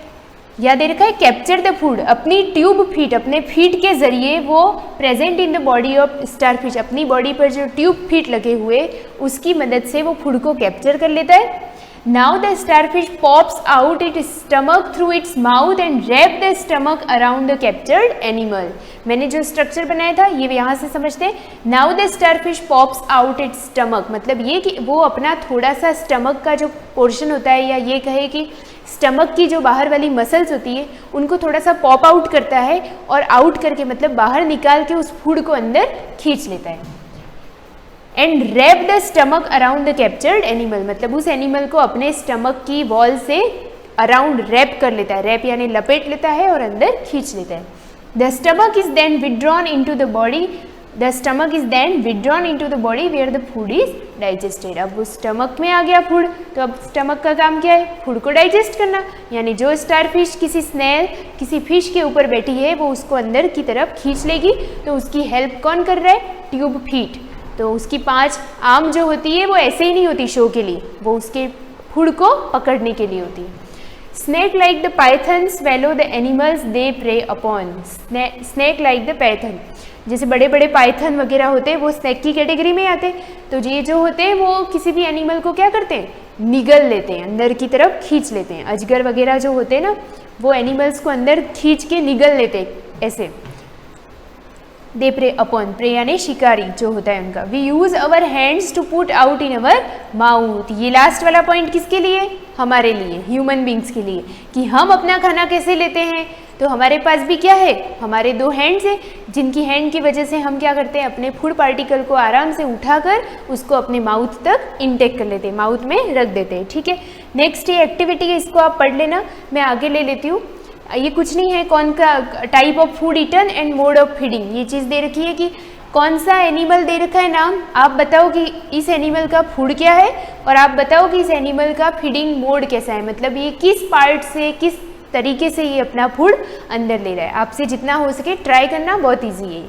या दे रखा है कैप्चर द फूड। अपनी ट्यूब फीट, अपने फीट के जरिए वो present in the body of star fish, अपनी बॉडी पर जो ट्यूब फीट लगे हुए उसकी मदद से वो फूड को कैप्चर कर लेता है। Now the star fish pops out it's stomach through its mouth and wrap the stomach around the captured animal. मैंने जो स्ट्रक्चर बनाया था ये यहाँ से समझते हैं। Now the star fish pops out it's stomach, मतलब ये कि वो अपना थोड़ा सा स्टमक का जो पोर्शन होता है, या ये कहे कि स्टमक की जो बाहर वाली मसल्स होती है, उनको थोड़ा सा पॉप आउट करता है और आउट करके मतलब बाहर निकाल के उस फूड को अंदर खींच लेता है। And wrap the stomach around the captured animal, मतलब उस एनिमल को अपने स्टमक की वॉल से अराउंड रैप कर लेता है। रैप यानी लपेट लेता है और अंदर खींच लेता है। The stomach is then withdrawn into the body, the stomach is then withdrawn into the body where the food is digested. अब वो स्टमक में आ गया फूड, तो अब स्टमक का काम क्या है, फूड को डाइजेस्ट करना। यानी जो स्टार फिश किसी स्नेल, किसी फिश के ऊपर बैठी है, वो उसको अंदर की तरफ खींच लेगी। तो उसकी हेल्प कौन कर रहा है, ट्यूब फीट। तो उसकी 5 आर्म जो होती है वो ऐसे ही नहीं होती शो के लिए, वो उसके फूड को पकड़ने के लिए होती है। Snake like the python swallow the animals they prey upon. Snake like the python, जैसे बड़े बड़े पाइथन वगैरह होते हैं वो स्नेक की कैटेगरी में आते हैं। तो ये जो होते हैं वो किसी भी एनिमल को क्या करते हैं, निगल लेते हैं, अंदर की तरफ खींच लेते हैं। अजगर वगैरह जो होते हैं ना, वो एनिमल्स को अंदर खींच के निगल लेते हैं ऐसे। दे प्रे अपॉन, प्रे यानी शिकारी जो होता है उनका। We use our hands to put out in our mouth. ये लास्ट वाला पॉइंट किसके लिए, हमारे लिए, ह्यूमन बींग्स के लिए, कि हम अपना खाना कैसे लेते हैं। तो हमारे पास भी क्या है, हमारे 2 हैंड्स है, जिनकी हैंड की वजह से हम क्या करते हैं, अपने फूड पार्टिकल को आराम से उठाकर उसको अपने माउथ तक इनटेक कर लेते हैं, माउथ में रख देते हैं। ठीक है, नेक्स्ट ये एक्टिविटी है, इसको आप पढ़ लेना, मैं आगे ले लेती हूँ। ये कुछ नहीं है, कौन का type of food eaten and mode of feeding, ये चीज़ दे रखी है कि कौन सा एनिमल दे रखा है नाम, आप बताओ कि इस एनिमल का फूड क्या है और आप बताओ कि इस एनिमल का फीडिंग मोड कैसा है, मतलब ये किस पार्ट से, किस तरीके से ये अपना फूड अंदर ले रहा है। आपसे जितना हो सके ट्राई करना, बहुत ईजी है।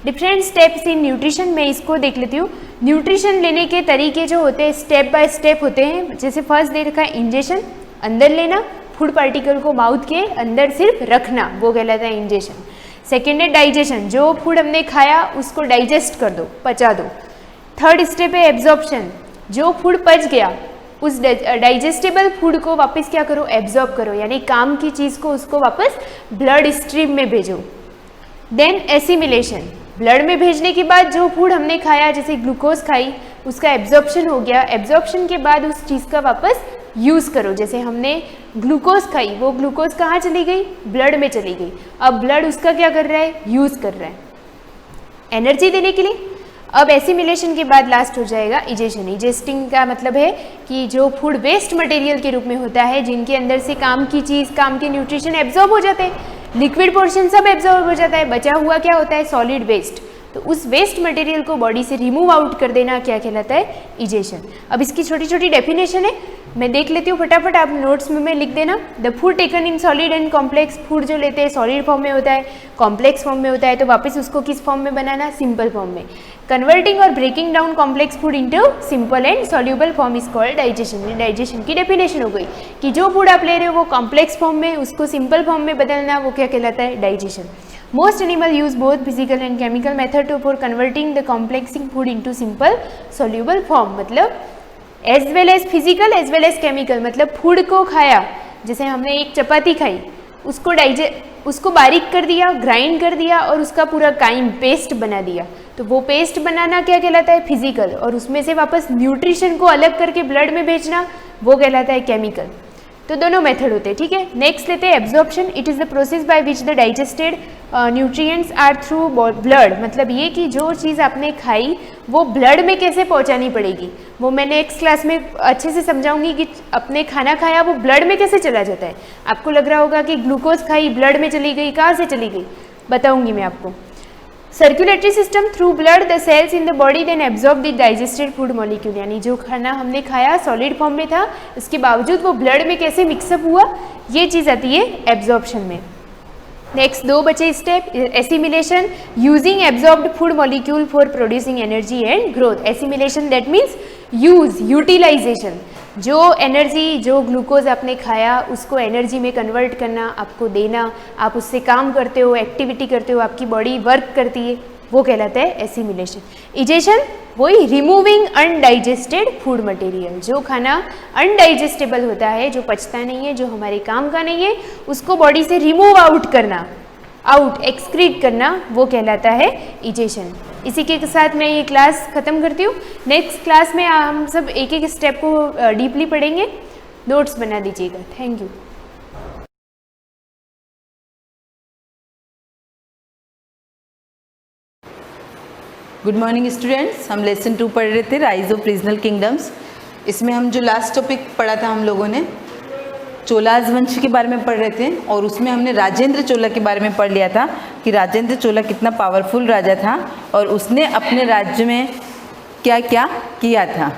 डिफरेंट स्टेप्स इन न्यूट्रिशन, मैं इसको देख लेती हूँ। न्यूट्रिशन लेने के तरीके जो होते हैं स्टेप बाय स्टेप होते हैं। जैसे फर्स्ट दे रखा है इंजेक्शन, अंदर लेना, फूड पार्टिकल को माउथ के अंदर सिर्फ रखना, वो कहलाता है इंजेक्शन। सेकेंड है डाइजेशन, जो फूड हमने खाया उसको डाइजेस्ट कर दो, पचा दो। थर्ड स्टेप है एब्जॉर्प्शन, जो फूड पच गया उस डाइजेस्टेबल फूड को वापस क्या करो, एब्जॉर्ब करो, यानी काम की चीज़ को उसको वापस ब्लड स्ट्रीम में भेजो। देन एसिमिलेशन, ब्लड में भेजने के बाद जो फूड हमने खाया, जैसे ग्लूकोज खाई, उसका एब्जॉर्प्शन हो गया। एब्जॉर्प्शन के बाद उस चीज़ का वापस यूज़ करो। जैसे हमने ग्लूकोज खाई, वो ग्लूकोज कहाँ चली गई, ब्लड में चली गई। अब ब्लड उसका क्या कर रहा है, यूज़ कर रहा है एनर्जी देने के लिए। अब एसिमिलेशन के बाद लास्ट हो जाएगा इजेशन। इजेस्टिंग का मतलब है कि जो फूड वेस्ट मटेरियल के रूप में होता है, जिनके अंदर से काम की चीज़, काम के न्यूट्रिशन एब्जॉर्ब हो जाते हैं, लिक्विड पोर्शन सब एब्जॉर्ब हो जाता है, बचा हुआ क्या होता है, सॉलिड वेस्ट। तो उस वेस्ट मटेरियल को बॉडी से रिमूव आउट कर देना क्या कहलाता है, इजेशन। अब इसकी छोटी छोटी डेफिनेशन है, मैं देख लेती हूँ फटाफट, आप नोट्स में लिख देना। The food taken in solid and complex, food जो लेते हैं सॉलिड फॉर्म में होता है, कॉम्प्लेक्स फॉर्म में होता है, तो वापस उसको किस फॉर्म में बनाना, सिंपल फॉर्म में। कन्वर्टिंग और breaking down complex food into simple and soluble form is called digestion. Digestion की डेफिनेशन हो गई कि जो फूड आप ले रहे हो वो कॉम्प्लेक्स फॉर्म में, उसको सिंपल फॉर्म में बदलना, वो क्या कहलाता है, digestion. Most animal use both physical and chemical method for converting the complexing food into simple soluble form। मतलब as well as physical as well as chemical, मतलब फूड को खाया, जैसे हमने एक चपाती खाई, उसको बारीक कर दिया, ग्राइंड कर दिया और उसका पूरा काइम पेस्ट बना दिया, तो वो पेस्ट बनाना क्या कहलाता है, फिजिकल। और उसमें से वापस न्यूट्रिशन को अलग करके ब्लड में भेजना, वो कहलाता है केमिकल। तो दोनों मेथड होते हैं, ठीक है। नेक्स्ट लेते हैं absorption. It is the process by which the digested nutrients are through blood. मतलब ये कि जो चीज़ आपने खाई वो ब्लड में कैसे पहुंचानी पड़ेगी, वो मैं नेक्स्ट क्लास में अच्छे से समझाऊंगी कि अपने खाना खाया वो ब्लड में कैसे चला जाता है। आपको लग रहा होगा कि ग्लूकोज खाई ब्लड में चली गई, कहाँ से चली गई, बताऊंगी मैं आपको। Circulatory system through blood the cells in the body then absorb the digested food molecule. यानी जो खाना हमने खाया सॉलिड फॉर्म में था, इसके बावजूद वो ब्लड में कैसे मिक्सअप हुआ, ये चीज़ आती है एब्जॉर्प्शन में। नेक्स्ट दो बचे step, assimilation using absorbed food molecule for producing energy and growth. Assimilation that means use, utilization, जो एनर्जी, जो ग्लूकोज आपने खाया उसको एनर्जी में कन्वर्ट करना, आपको देना, आप उससे काम करते हो, एक्टिविटी करते हो, आपकी बॉडी वर्क करती है, वो कहलाता है एसिमिलेशन। इजेशन वही रिमूविंग अनडाइजेस्टेड फूड मटेरियल, जो खाना अनडाइजेस्टेबल होता है, जो पचता नहीं है, जो हमारे काम का नहीं है, उसको बॉडी से रिमूव आउट करना, आउट एक्सक्रीट करना, वो कहलाता है इजेशन। इसी के साथ मैं ये क्लास ख़त्म करती हूँ। नेक्स्ट क्लास में हम सब एक एक स्टेप को डीपली पढ़ेंगे, नोट्स बना दीजिएगा। Thank you. Good morning students, हम लेसन 2 पढ़ रहे थे, राइज ऑफ रीजनल किंगडम्स। इसमें हम जो लास्ट टॉपिक पढ़ा था हम लोगों ने चोलाज वंश के बारे में पढ़ रहे थे, और उसमें हमने राजेंद्र चोला के बारे में पढ़ लिया था कि राजेंद्र चोला कितना पावरफुल राजा था और उसने अपने राज्य में क्या क्या किया था।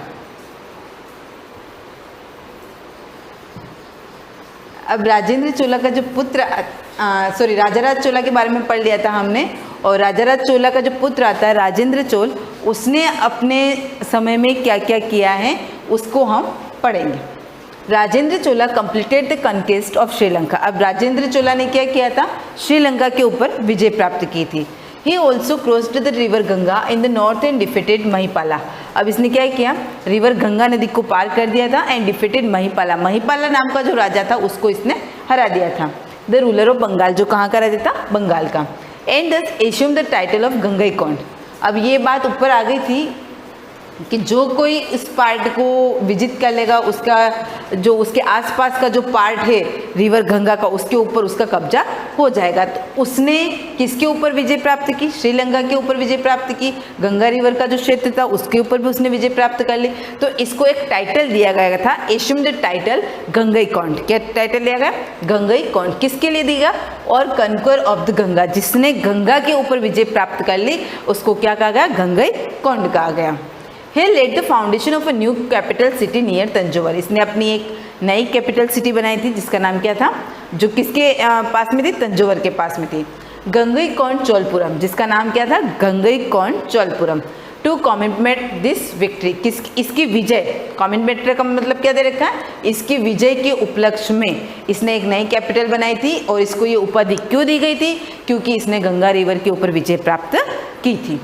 अब राजेंद्र चोला का जो पुत्र राजाराज चोला के बारे में पढ़ लिया था हमने, और राजाराज चोला का जो पुत्र आता है राजेंद्र चोल, उसने अपने समय में क्या क्या किया है उसको हम पढ़ेंगे। Rajendra Chola completed the conquest of Sri Lanka. अब राजेंद्र चोला ने क्या किया था, श्रीलंका के ऊपर विजय प्राप्त की थी। He also crossed the river Ganga in the north and defeated Mahipala. अब इसने क्या किया, रिवर गंगा नदी को पार कर दिया था एंड डिफीटेड महिपाला। महिपाला नाम का जो राजा था उसको इसने हरा दिया था। द रूलर ऑफ बंगाल, जो कहाँ का राजा था, बंगाल का। एंड दस एश्यूम द टाइटल ऑफ गंगईकोंड। अब ये बात ऊपर आ गई थी कि जो कोई इस पार्ट को विजिट कर लेगा, उसका जो उसके आसपास का जो पार्ट है रिवर गंगा का, उसके ऊपर उसका कब्जा हो जाएगा। तो उसने किसके ऊपर विजय प्राप्त की, श्रीलंका के ऊपर विजय प्राप्त की। गंगा रिवर का जो क्षेत्र था उसके ऊपर भी उसने विजय प्राप्त कर ली। तो इसको एक टाइटल दिया गया था, एश्यूम द टाइटल गंगईकोंड। क्या टाइटल दिया गया, गंगईकोंड। किसके लिए दिया, और कनकर ऑफ द गंगा, जिसने गंगा के ऊपर विजय प्राप्त कर ली उसको क्या कहा गया, गंगईकोंड कहा गया। He laid the foundation of a new capital city near Tanjore. इसने अपनी एक नई कैपिटल सिटी बनाई थी जिसका नाम क्या था, जो किसके पास में थी, तंजौर के पास में थी। गंगईकोंड चोलपुरम, जिसका नाम क्या था, Gangaikonda Cholapuram. To commemorate this victory, इसकी विजय, कॉमेमोरेट का मतलब क्या दे रखा है, इसकी विजय के उपलक्ष्य में इसने एक नई कैपिटल बनाई थी। और इसको ये उपाधि क्यों दी गई थी, क्योंकि इसने गंगा रिवर के ऊपर विजय प्राप्त की थी।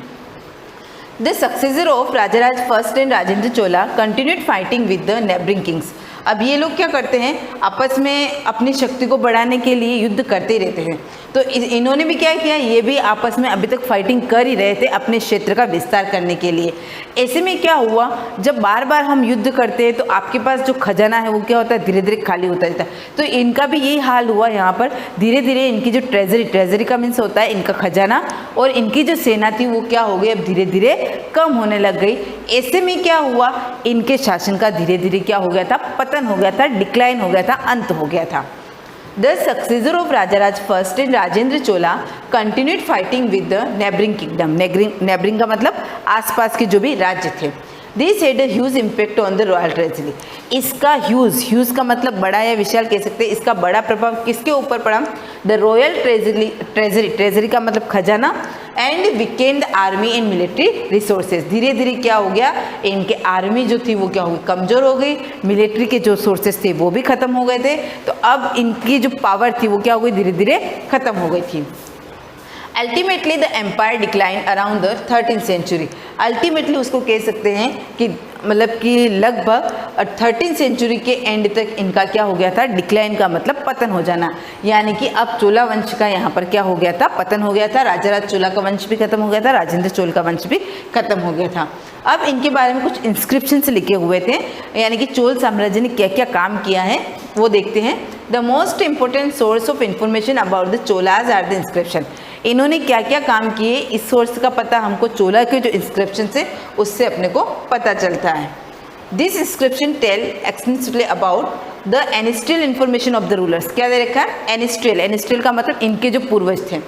The successor of Rajaraja first and Rajendra Chola continued fighting with the neighbouring kings. अब ये लोग क्या करते हैं, आपस में अपनी शक्ति को बढ़ाने के लिए युद्ध करते ही रहते हैं। तो इन्होंने भी क्या किया, ये भी आपस में अभी तक फाइटिंग कर ही रहे थे अपने क्षेत्र का विस्तार करने के लिए। ऐसे में क्या हुआ, जब बार बार हम युद्ध करते हैं तो आपके पास जो खजाना है वो क्या होता है, धीरे धीरे खाली होता जाता है। तो इनका भी यही हाल हुआ यहाँ पर, धीरे धीरे इनकी जो ट्रेजरी का मीन्स होता है इनका खजाना, और इनकी जो सेना थी वो क्या हो गई, अब धीरे धीरे कम होने लग गई। ऐसे में क्या हुआ, इनके शासन का धीरे धीरे क्या हो गया था, पतन हो गया था, डिक्लाइन हो गया था, अंत हो गया था। The successor of Rajaraja first and Rajendra Chola continued fighting with the neighbouring kingdom. Neighbouring का मतलब आसपास के जो भी राज्य थे। This had a huge impact on the royal treasury. इसका ह्यूज का मतलब बड़ा या विशाल कह सकते हैं। इसका बड़ा प्रभाव किसके ऊपर पड़ा, द रॉयल ट्रेजरी का मतलब खजाना, and weekend army and military resources. धीरे धीरे क्या हो गया, इनके आर्मी जो थी वो क्या हो गई, कमज़ोर हो गई, मिलिट्री के जो सोर्सेज थे वो भी ख़त्म हो गए थे। तो अब इनकी जो पावर थी वो क्या हो गई, धीरे धीरे ख़त्म हो गई थी। Ultimately the empire decline around the 13th century. Ultimately उसको कह सकते हैं कि मतलब कि लगभग 13th सेंचुरी के एंड तक इनका क्या हो गया था, डिक्लाइन का मतलब पतन हो जाना। यानी कि अब चोला वंश का यहाँ पर क्या हो गया था, पतन हो गया था। राजाराज चोला का वंश भी खत्म हो गया था, राजेंद्र चोल का वंश भी खत्म हो गया था। अब इनके बारे में कुछ इंस्क्रिप्शंस लिखे हुए थे, यानी कि चोल साम्राज्य ने क्या क्या काम किया है वो देखते हैं। The most important source of information about the Cholas are the inscription. इन्होंने क्या क्या काम किए, इस सोर्स का पता हमको चोला के जो इंस्क्रिप्शन है उससे अपने को पता चलता है। This inscription tell extensively about the ancestral information of the rulers. क्या दे रखा है, एनिस्ट्रियल का मतलब इनके जो पूर्वज थे,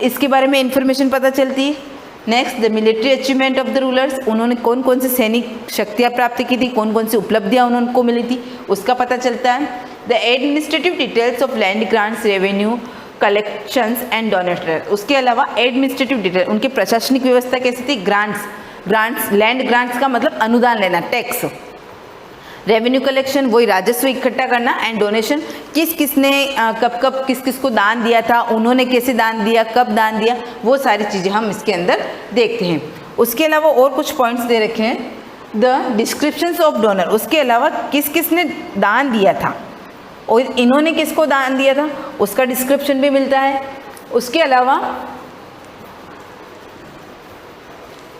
इसके बारे में इंफॉर्मेशन पता चलती है। Next the military achievement of the rulers. उन्होंने कौन कौन से सैनिक शक्तियाँ प्राप्त की थी, कौन कौन सी उपलब्धियाँ उनको मिली थी, उसका पता चलता है। The administrative details of land grants, revenue collections and donator. उसके अलावा एडमिनिस्ट्रेटिव डिटेल, उनकी प्रशासनिक व्यवस्था कैसी थी, ग्रांट्स लैंड ग्रांट्स का मतलब अनुदान लेना, टैक्स। रेवेन्यू कलेक्शन वही राजस्व इकट्ठा करना, एंड डोनेशन किस किसने कब किस किस को दान दिया था, उन्होंने कैसे दान दिया, कब दान दिया, वो सारी चीज़ें हम इसके अंदर देखते हैं। उसके अलावा और कुछ पॉइंट्स दे रखे हैं, द डिस्क्रिप्शंस ऑफ डोनर। उसके अलावा किस किसने दान दिया था और इन्होंने किसको दान दिया था उसका डिस्क्रिप्शन भी मिलता है। उसके अलावा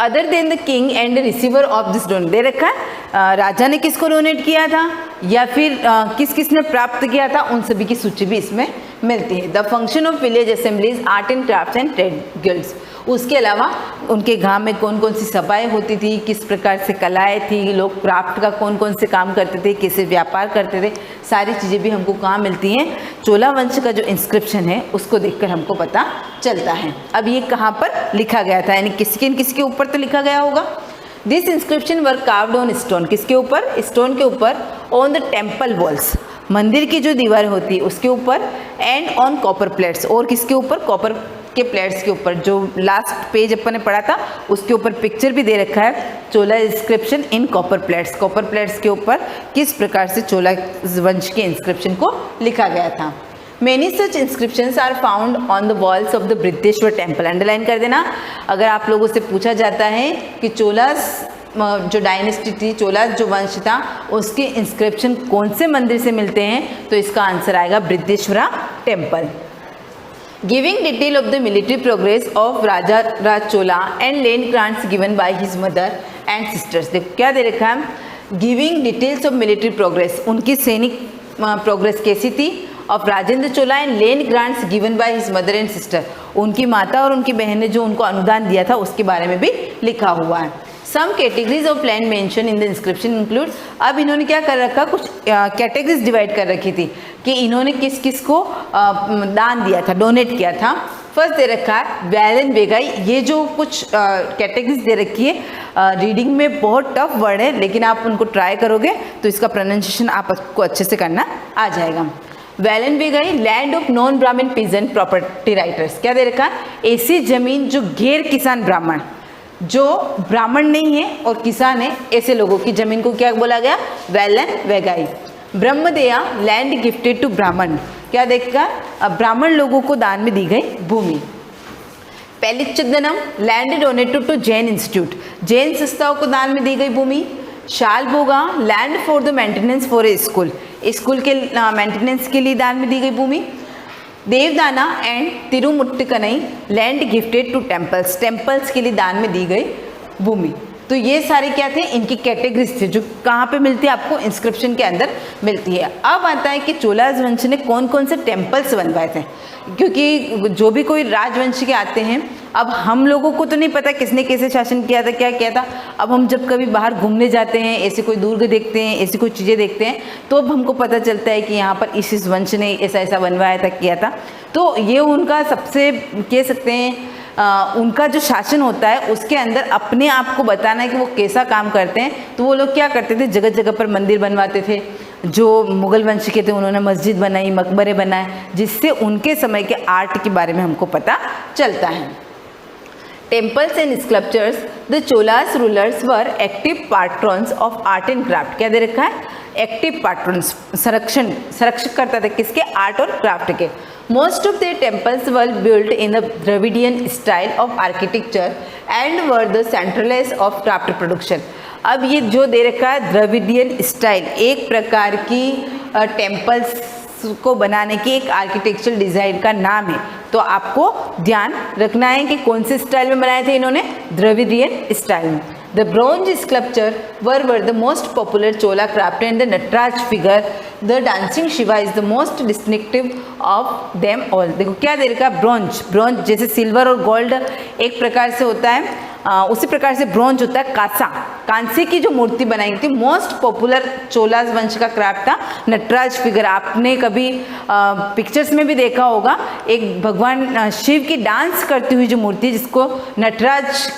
other than the king and receiver of this donate दे रखा है, राजा ने किसको डोनेट किया था या फिर किस किसने प्राप्त किया था, उन सभी की सूची भी इसमें मिलती है। The function of village assemblies, art and craft and trade guilds. उसके अलावा उनके गांव में कौन कौन सी सभाएं होती थी, किस प्रकार से कलाएं थी, लोग क्राफ्ट का कौन कौन से काम करते थे, कैसे व्यापार करते थे, सारी चीज़ें भी हमको कहाँ मिलती हैं, चोला वंश का जो इंस्क्रिप्शन है उसको देखकर हमको पता चलता है। अब ये कहाँ पर लिखा गया था, यानी किसके ऊपर तो लिखा गया होगा। This inscription were carved on stone. किसके ऊपर, स्टोन के ऊपर। ऑन द टेम्पल वॉल्स, मंदिर की जो दीवार होती है उसके ऊपर। एंड ऑन कॉपर प्लेट्स, और किसके ऊपर, कॉपर के प्लेट्स के ऊपर। जो लास्ट पेज अपन ने पढ़ा था उसके ऊपर पिक्चर भी दे रखा है, Chola inscription in copper plates. Copper plates के ऊपर किस प्रकार से चोला वंश के इंस्क्रिप्शन को लिखा गया था। Many such inscriptions are found on the walls of the Brihadeshwara temple. Underline कर देना, अगर आप लोगों से पूछा जाता है कि चोलास जो डायनेस्टी थी, चोला जो वंश था, उसके इंस्क्रिप्शन कौन से मंदिर से मिलते हैं, तो इसका आंसर आएगा Brihadeeswara temple. Giving detail of the military progress of Rajaraja Chola and land grants given by his mother and sisters. देखो क्या दे रखा है, giving details of military progress, उनकी सैनिक प्रोग्रेस कैसी थी, of Rajendra Chola and land grants given by his mother and sister, उनकी माता और उनकी बहन ने जो उनको अनुदान दिया था उसके बारे में भी लिखा हुआ है। Some categories of land mention in the inscription include. अब इन्होंने क्या कर रखा, कुछ कैटेगरीज डिवाइड कर रखी थी कि इन्होंने किस किस को दान दिया था, डोनेट किया था। फर्स्ट दे रखा है वैलन वेगाई। ये जो कुछ कैटेगरीज दे रखी है, रीडिंग में बहुत टफ वर्ड है, लेकिन आप उनको ट्राई करोगे तो इसका प्रोनाउंसिएशन आपको अच्छे से करना आ जाएगा। वैलन वेगाई, लैंड ऑफ नॉन ब्राह्मण पीजेंट प्रॉपर्टी राइटर्स। क्या दे रखा है, ऐसी जमीन जो गैर किसान ब्राह्मण, जो ब्राह्मण नहीं है और किसान है, ऐसे लोगों की जमीन को क्या बोला गया, Waylon वेगाई। Brahmadeya, land gifted to ब्राह्मण। क्या देखा, ब्राह्मण लोगों को दान में दी गई भूमि। Pallichchandam land donated to Jain institute, Jain संस्थाओं को दान में दी गई भूमि। Shalabhoga land for the maintenance for a school, school के मेंटेनेंस के लिए दान में दी गई भूमि। Devadana and tirumuttukkani land gifted to temples, temples के लिए दान में दी गई भूमि। तो ये सारे क्या थे, इनकी कैटेगरीज थे जो कहाँ पे मिलती है आपको, इंस्क्रिप्शन के अंदर मिलती है। अब आता है कि चोलास वंश ने कौन कौन से टेम्पल्स बनवाए थे, क्योंकि जो भी कोई राजवंश के आते हैं, अब हम लोगों को तो नहीं पता किसने कैसे शासन किया था, क्या किया था। अब हम जब कभी बाहर घूमने जाते हैं, ऐसे कोई दुर्ग देखते हैं, ऐसी कोई चीज़ें देखते हैं, तो अब हमको पता चलता है कि यहाँ पर इस वंश ने ऐसा ऐसा बनवाया था, किया था। तो ये उनका सबसे कह सकते हैं उनका जो शासन होता है उसके अंदर अपने आप को बताना है कि वो कैसा काम करते हैं। तो वो लोग क्या करते थे, जगह जगह पर मंदिर बनवाते थे। जो मुगल वंश के थे उन्होंने मस्जिद बनाई, मकबरे बनाए, जिससे उनके समय के आर्ट के बारे में हमको पता चलता है। Temples and sculptures, the Cholas rulers were active patrons of art and craft. क्या दे रखा है, एक्टिव पार्ट्रन्स, संरक्षक करता था किसके, आर्ट और क्राफ्ट के। Most of their temples were built in the Dravidian style of architecture and were the centralized of craft production। अब ये जो दे रखा है द्रविडियन स्टाइल, एक प्रकार की टेम्पल्स को बनाने की एक आर्किटेक्चरल डिज़ाइन का नाम है। तो आपको ध्यान रखना है कि कौन से स्टाइल में बनाए थे इन्होंने, द्रविडियन स्टाइल में। The bronze sculpture were the most popular Chola craft and the Nataraj figure, the dancing Shiva is the most distinctive of them all। देखो क्या दे रखा है, ब्रॉन्ज, ब्रॉन्ज जैसे सिल्वर और गोल्ड एक प्रकार से होता है, उसी प्रकार से ब्रॉन्ज होता है कांसा, कांसे की जो मूर्ति बनाई थी। मोस्ट पॉपुलर चोलास वंश का क्राफ्ट था नटराज फिगर। आपने कभी पिक्चर्स में भी देखा होगा, एक भगवान शिव की डांस करती हुई जो मूर्ति जिसको नटराज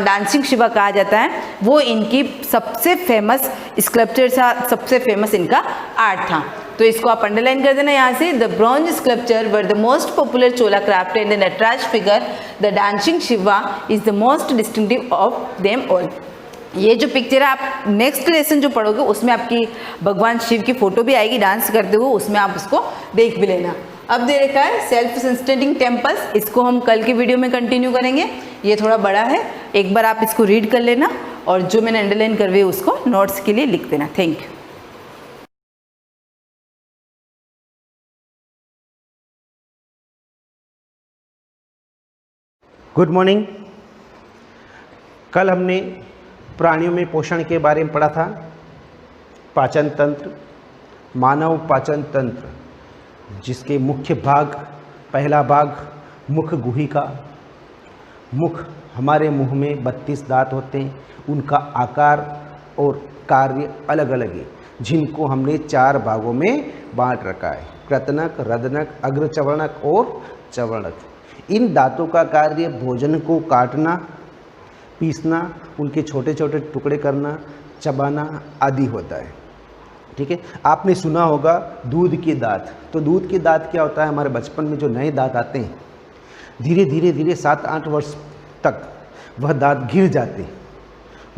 डांसिंग शिवा कहा जाता है, वो इनकी सबसे फेमस स्कल्पचर था, सबसे फेमस इनका आर्ट था। तो इसको आप अंडरलाइन कर देना यहाँ से। The bronze sculpture were the most popular Chola craft and the Nataraja figure, the dancing Shiva is the most distinctive of them all. ये जो पिक्चर है आप नेक्स्ट लेसन जो पढ़ोगे उसमें आपकी भगवान शिव की फोटो भी आएगी डांस करते हुए, उसमें आप उसको देख भी लेना। अब दे रखा है सेल्फ सस्टेनिंग टेम्पल्स, इसको हम कल के वीडियो में कंटिन्यू करेंगे। ये थोड़ा बड़ा है, एक बार आप इसको रीड कर लेना और जो मैंने अंडरलाइन करवे उसको नोट्स के लिए लिख देना। Thank you. Good morning. कल हमने प्राणियों में पोषण के बारे में पढ़ा था। पाचन तंत्र, मानव पाचन तंत्र, जिसके मुख्य भाग, पहला भाग मुख गुहिका। मुख, हमारे मुंह में 32 दांत होते हैं, उनका आकार और कार्य अलग अलग है, जिनको हमने 4 भागों में बांट रखा है, कृतनक, रदनक, अग्रचवर्णक और चवर्णक। इन दांतों का कार्य भोजन को काटना, पीसना, उनके छोटे छोटे टुकड़े करना, चबाना आदि होता है। ठीक है, आपने सुना होगा दूध के दांत। तो दूध के दांत क्या होता है, हमारे बचपन में जो नए दांत आते हैं, धीरे धीरे धीरे 7-8 वर्ष तक वह दांत गिर जाते हैं,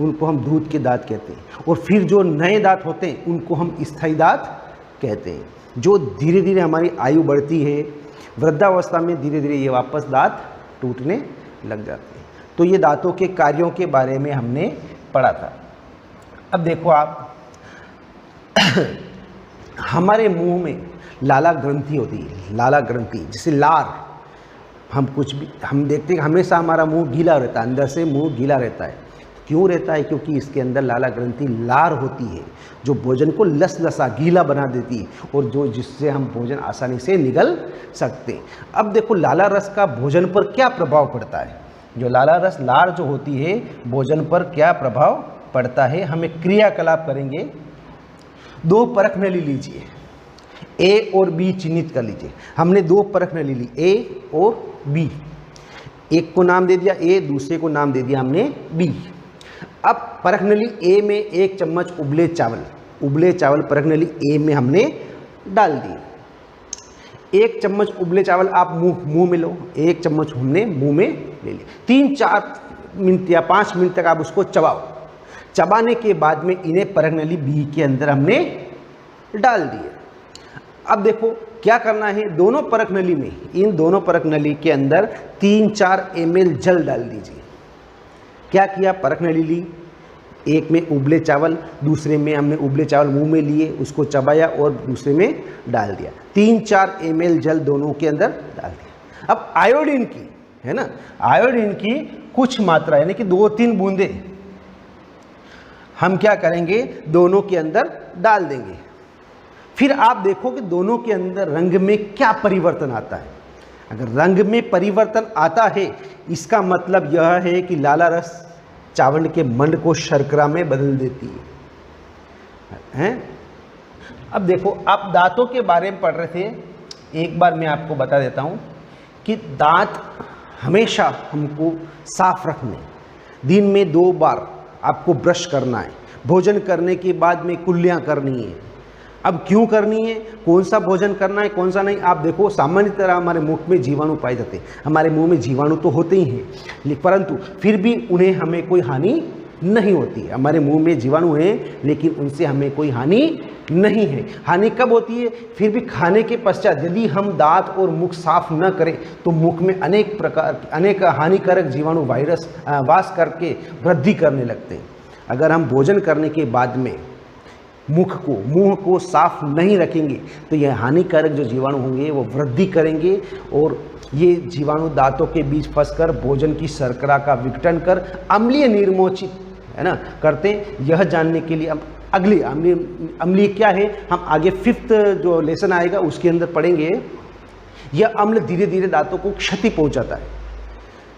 उनको हम दूध के दांत कहते हैं। और फिर जो नए दांत होते हैं उनको हम स्थायी दांत कहते हैं। जो धीरे धीरे हमारी आयु बढ़ती है, वृद्धावस्था में धीरे धीरे ये वापस दांत टूटने लग जाते हैं। तो ये दांतों के कार्यों के बारे में हमने पढ़ा था। अब देखो आप हमारे मुंह में लाला ग्रंथि होती है, लाला ग्रंथि, जैसे लार, हम कुछ भी हम देखते हैं हमेशा हमारा मुंह गीला रहता है, अंदर से मुंह गीला रहता है। क्यों रहता है? क्योंकि इसके अंदर लाला ग्रंथि लार होती है जो भोजन को लसलसा गीला बना देती है और जो जिससे हम भोजन आसानी से निगल सकते हैं। अब देखो लाला रस का भोजन पर क्या प्रभाव पड़ता है। जो लाला रस, लार जो होती है, भोजन पर क्या प्रभाव पड़ता है, हमें क्रियाकलाप करेंगे। 2 परख नली लीजिए, ए और बी चिन्हित कर लीजिए। हमने 2 परख नली ली, ए और बी। एक को नाम दे दिया ए, दूसरे को नाम दे दिया हमने बी। अब परख नली ए में 1 चम्मच उबले चावल परख नली ए में हमने डाल दिए। 1 चम्मच उबले चावल आप मुंह में लो, 1 चम्मच हमने मुंह में ले लिया। 3-4 मिनट या 5 मिनट तक आप उसको चबाओ। चबाने के बाद में इन्हें परख नली बी के अंदर हमने डाल दिए। अब देखो क्या करना है, दोनों परख नली में, इन दोनों परख नली के अंदर 3-4 ml जल डाल दीजिए। क्या किया, परख नली ली, एक में उबले चावल, दूसरे में हमने उबले चावल मुंह में लिए, उसको चबाया और दूसरे में डाल दिया। 3-4 ml जल दोनों के अंदर डाल दिया। अब आयोडीन की, है ना, आयोडीन की कुछ मात्रा यानी कि 2-3 बूंदे हम क्या करेंगे, दोनों के अंदर डाल देंगे। फिर आप देखो कि दोनों के अंदर रंग में क्या परिवर्तन आता है। अगर रंग में परिवर्तन आता है, इसका मतलब यह है कि लाला रस चावल के मंड को शर्करा में बदल देती है। अब देखो, आप दांतों के बारे में पढ़ रहे थे, एक बार मैं आपको बता देता हूँ कि दांत हमेशा हमको साफ रखने, दिन में 2 बार आपको ब्रश करना है, भोजन करने के बाद में कुल्लियाँ करनी है। अब क्यों करनी है, कौन सा भोजन करना है, कौन सा नहीं, आप देखो सामान्यतः हमारे मुख में जीवाणु पाए जाते हैं, हमारे मुंह में जीवाणु तो होते ही हैं, परंतु फिर भी उन्हें हमें कोई हानि नहीं होती है। हमारे मुंह में जीवाणु हैं लेकिन उनसे हमें कोई हानि नहीं है। हानि कब होती है, फिर भी खाने के पश्चात यदि हम दांत और मुख साफ न करें तो मुख में अनेक हानिकारक जीवाणु वायरस वास करके वृद्धि करने लगते हैं। अगर हम भोजन करने के बाद में मुंह को साफ नहीं रखेंगे तो यह हानिकारक जो जीवाणु होंगे वो वृद्धि करेंगे और ये जीवाणु दांतों के बीच फंसकर भोजन की शर्करा का विघटन कर अम्लीय निर्मोचित, है ना, करते हैं। यह जानने के लिए अब अगली अम्लीय क्या है, हम आगे 5th जो लेसन आएगा उसके अंदर पढ़ेंगे। यह अम्ल धीरे धीरे दांतों को क्षति पहुंचाता है।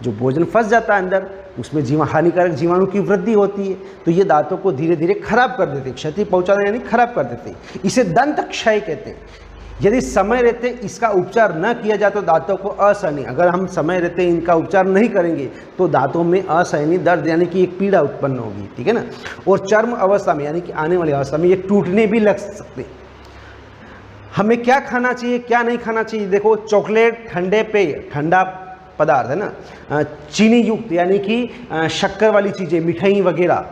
जो भोजन फंस जाता है अंदर, उसमें हानिकारक जीवाणु की वृद्धि होती है, तो ये दांतों को धीरे धीरे खराब कर देते हैं। क्षति पहुंचाना यानी खराब कर देते हैं। इसे दंत क्षय कहते हैं। यदि समय रहते इसका उपचार न किया जाए तो दांतों को असहनीय, अगर हम समय रहते इनका उपचार नहीं करेंगे तो दांतों में असहनीय दर्द यानी कि एक पीड़ा उत्पन्न होगी, ठीक है ना। और चर्म अवस्था में यानी कि आने वाली अवस्था में ये टूटने भी लग सकते हैं। हमें क्या खाना चाहिए, क्या नहीं खाना चाहिए, देखो चॉकलेट, ठंडे पेय, ठंडा पदार्थ, है ना, चीनी युक्त यानी कि शक्कर वाली चीज़ें, मिठाई वगैरह,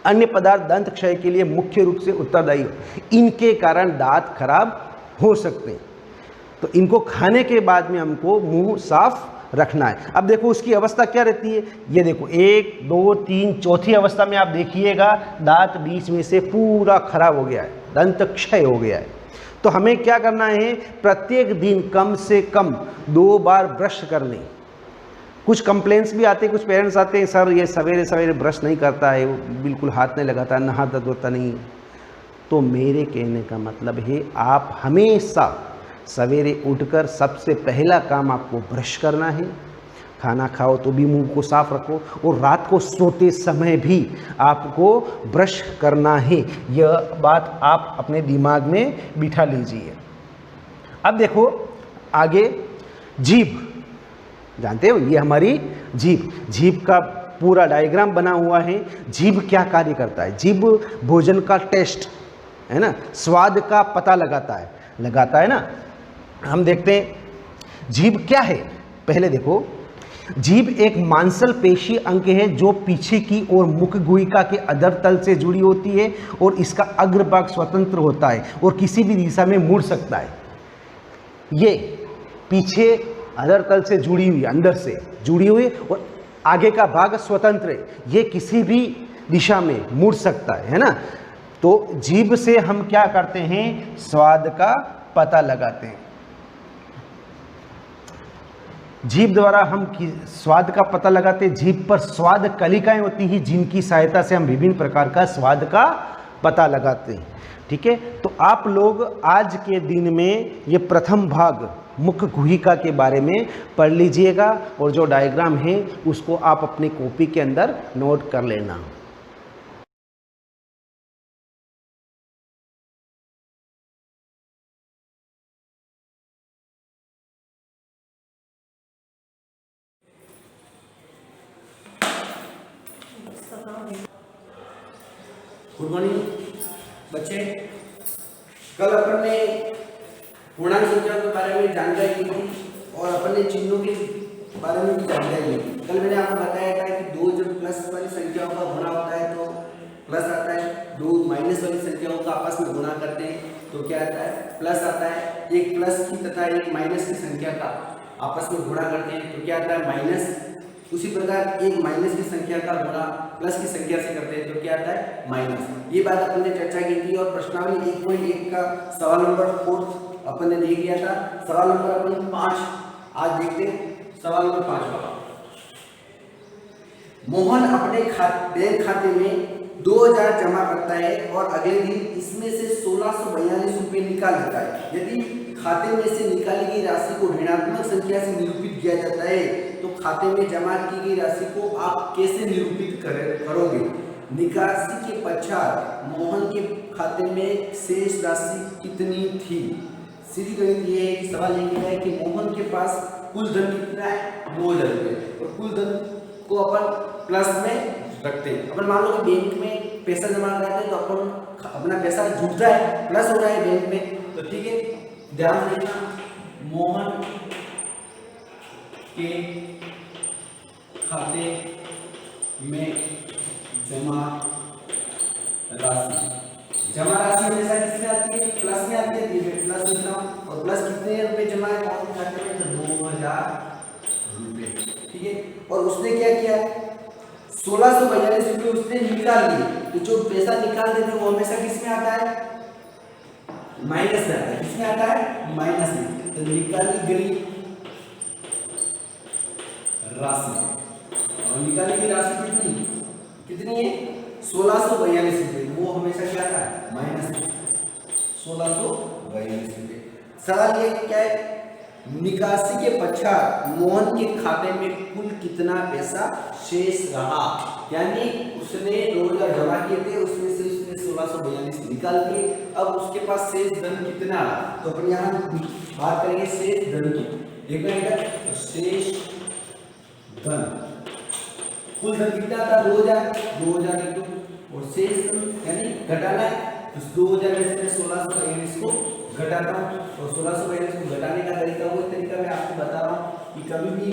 अन्य पदार्थ दंत क्षय के लिए मुख्य रूप से उत्तरदायी हो। इनके कारण दांत खराब हो सकते हैं, तो इनको खाने के बाद में हमको मुंह साफ रखना है। अब देखो उसकी अवस्था क्या रहती है, ये देखो 1, 2, 3, चौथी अवस्था में आप देखिएगा दांत बीच में से पूरा खराब हो गया है, दंत क्षय हो गया है। तो हमें क्या करना है, प्रत्येक दिन कम से कम 2 बार ब्रश करने। कुछ कंप्लेंट्स भी आते हैं, कुछ पेरेंट्स आते हैं, सर ये सवेरे सवेरे ब्रश नहीं करता है, बिल्कुल हाथ नहीं लगाता, नहाता धोता नहीं। तो मेरे कहने का मतलब है आप हमेशा सवेरे उठकर सबसे पहला काम आपको ब्रश करना है। खाना खाओ तो भी मुंह को साफ रखो और रात को सोते समय भी आपको ब्रश करना है। यह बात आप अपने दिमाग में बिठा लीजिए। अब देखो आगे जीभ, जानते हो ये हमारी जीभ का पूरा डायग्राम बना हुआ है। जीभ क्या कार्य करता है, जीभ भोजन का टेस्ट, है ना, स्वाद का पता लगाता है ना। हम देखते हैं जीभ क्या है। पहले देखो, जीभ एक मांसल पेशी अंग है जो पीछे की ओर मुख गुहिका के अधर तल से जुड़ी होती है और इसका अग्रभाग स्वतंत्र होता है और किसी भी दिशा में मुड़ सकता है। ये पीछे अधर तल से जुड़ी हुई, अंदर से जुड़ी हुई और आगे का भाग स्वतंत्र है, ये किसी भी दिशा में मुड़ सकता है ना। तो जीभ से हम क्या करते हैं, स्वाद का पता लगाते हैं। जीभ द्वारा हम स्वाद का पता लगाते हैं। जीभ पर स्वाद कलिकाएं होती हैं जिनकी सहायता से हम विभिन्न प्रकार का स्वाद का पता लगाते हैं, ठीक है। तो आप लोग आज के दिन में ये प्रथम भाग मुख गुहिका के बारे में पढ़ लीजिएगा और जो डायग्राम है उसको आप अपनी कॉपी के अंदर नोट कर लेना। गुड मॉर्निंग बच्चे। कल अपन ने पूर्णांक संख्या के बारे में जानकारी ली थी और अपन ने चिन्हों के बारे में भी जानकारी ली थी। कल मैंने आपको बताया था कि 2 जब प्लस वाली संख्याओं का गुणा होता है तो प्लस आता है, 2 माइनस वाली संख्याओं का आपस में गुणा करते हैं तो क्या आता है, प्लस आता है। एक प्लस की तथा एक माइनस की संख्या का आपस में गुणा करते हैं तो क्या आता है, माइनस। उसी प्रकार एक माइनस की संख्या का गुणा प्लस की संख्या से करते हैं तो क्या आता है, माइनस। ये बात अपन ने चर्चा की थी और प्रश्नावली 1.1 का सवाल नंबर 4 अपन ने देख लिया था। सवाल नंबर अपन 5 आज देखते हैं। सवाल नंबर 5 मोहन अपने बैंक खाते में 2000 जमा करता है और अगले दिन इसमें से 1642 रुपये निकाल लेता है। यदि खाते में से निकाली गई राशि को ऋणात्मक संख्या से निरूपित किया जाता है तो खाते में जमा की गई राशि को आप कैसे निरूपित करोगे? निकासी के पश्चात मोहन के खाते में शेष राशि कितनी थी? सीधी गणित ये है कि सवाल ये है कि मोहन के पास कुल धन कितना है, 2000 रुपये, और कुल धन को अपन प्लस में रखते हैं। अपन मान लो कि बैंक में पैसा जमा कराते हैं तो अपन अपना पैसा जुड़ता है, प्लस हो रहा है बैंक में, तो ठीक है। ध्यान रखना, मोहन के खाते में जमा राशि हमेशा किसमें आती है, प्लस में आती है। प्लस लिखता हूं, और प्लस कितने रुपए जमा है मोहन के खाते में, तो 2000 रुपये, ठीक है। और उसने क्या किया, 1642 रुपये उसने निकाल लिए। तो जो पैसा निकाल देते हैं वो हमेशा किसमें आता है, माइनस में आता है। किसमें आता है, माइनस में। तो निकाली गई राशि, और निकाली गई राशि कितनी है, 1642 रुपये। वो हमेशा क्या आता है, माइनस में, 1642 रुपये। सवाल ये क्या है, निकासी के पश्चात मोहन के खाते में कुल कितना पैसा शेष रहा? यानी उसने 2000 जमा किए थे, उसमें से उसने 1642 निकाल दिए। अब उसके पास शेष धन कितना? तो अपन यहाँ बात करेंगे शेष धन की। देखना है तो शेष धन, कुल धन कितना था, 2000 लिखो, और शेष धन यानी घटाना है तो 2000 में से 1642 को घटाता हूँ, और 1642 को घटाने का तरीका वो तरीका मैं आपको बता रहा हूँ कि कभी भी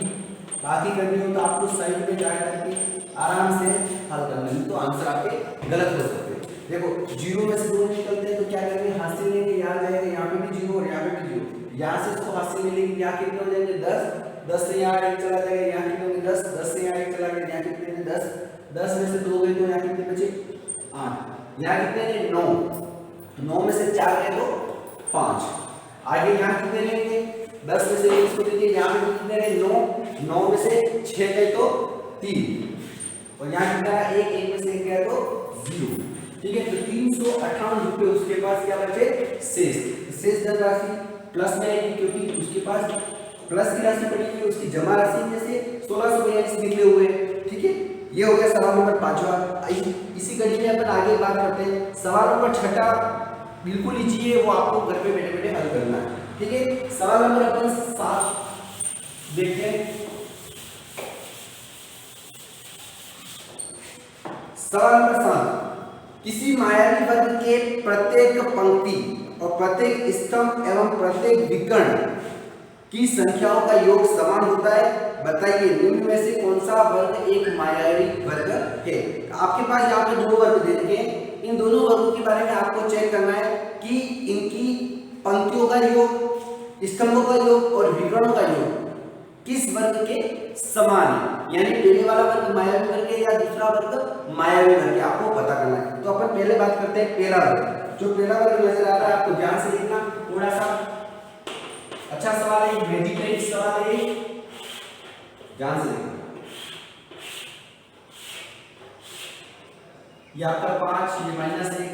बाकी करनी हो तो आपको साइड में जा करके आराम से हल करना, नहीं तो आंसर आपके गलत हो सकते हैं। देखो 0 में से 2 निकलते हैं तो क्या करेंगे, हाथ से लेंगे, यहाँ जाएंगे, यहाँ पे भी 0 और यहाँ पे भी 0। यहाँ से इसको हाथ से मिलेंगे, यहाँ कितने हो जाएंगे, 10 से यहाँ 1 चला जाएगा, यहाँ कितने होंगे 10 से यहाँ 1 चला गया, यहाँ कितने हैं 10 में से 2 गए तो यहाँ कितने बचे 8, यहाँ कितने हैं 9 में से 4 गए तो 5। आगे यहाँ कितने लेंगे, 10 में से 1 इसको दीजिए, यहाँ पे कितने हैं 9 में से 6 गए तो 3, और यहाँ कितना है 1 में से 1 गया तो 0, ठीक है। तो 358 रुपये उसके पास क्या बचे, शेष धन राशि प्लस में आएगी क्योंकि उसके पास प्लस की राशि पड़ी हुई है, उसकी जमा राशि में से 1642 निकले हुए, ठीक है। ये हो गया सवाल नंबर 5। इसी कड़ी में अपन आगे बात करते हैं। सवाल नंबर 6 बिल्कुल इजी है, वो आपको घर पे बैठे बैठे हल करना है, ठीक है। सवाल नंबर अपन 7 देखते हैं। सवाल नंबर 7, किसी मायावी वर्ग के प्रत्येक पंक्ति और प्रत्येक स्तंभ एवं प्रत्येक विकर्ण की संख्याओं का योग समान होता है। बताइए निम्न में से कौन सा वर्ग एक मायावी वर्ग है? आपके पास यहाँ पे 2 वर्ग दे रखे हैं, इन दोनों वर्गों के बारे में आपको चेक करना है कि इनकी पंक्तियों का योग, स्तंभों का योग और विकर्णों का योग किस वर्ग के समान है। यानी पहले वाला वर्ग मायावी वर्ग है या दूसरा वर्ग मायावी वर्ग है, आपको पता करना है। तो अपन पहले बात करते हैं पहला वर्ग। जो पहला वर्ग नजर आ रहा है आपको ध्यान से देखना, थोड़ा सा अच्छा सवाल है, वेजिटेरियन सवाल है, ध्यान से देखना। ये आपका 5, ये -1,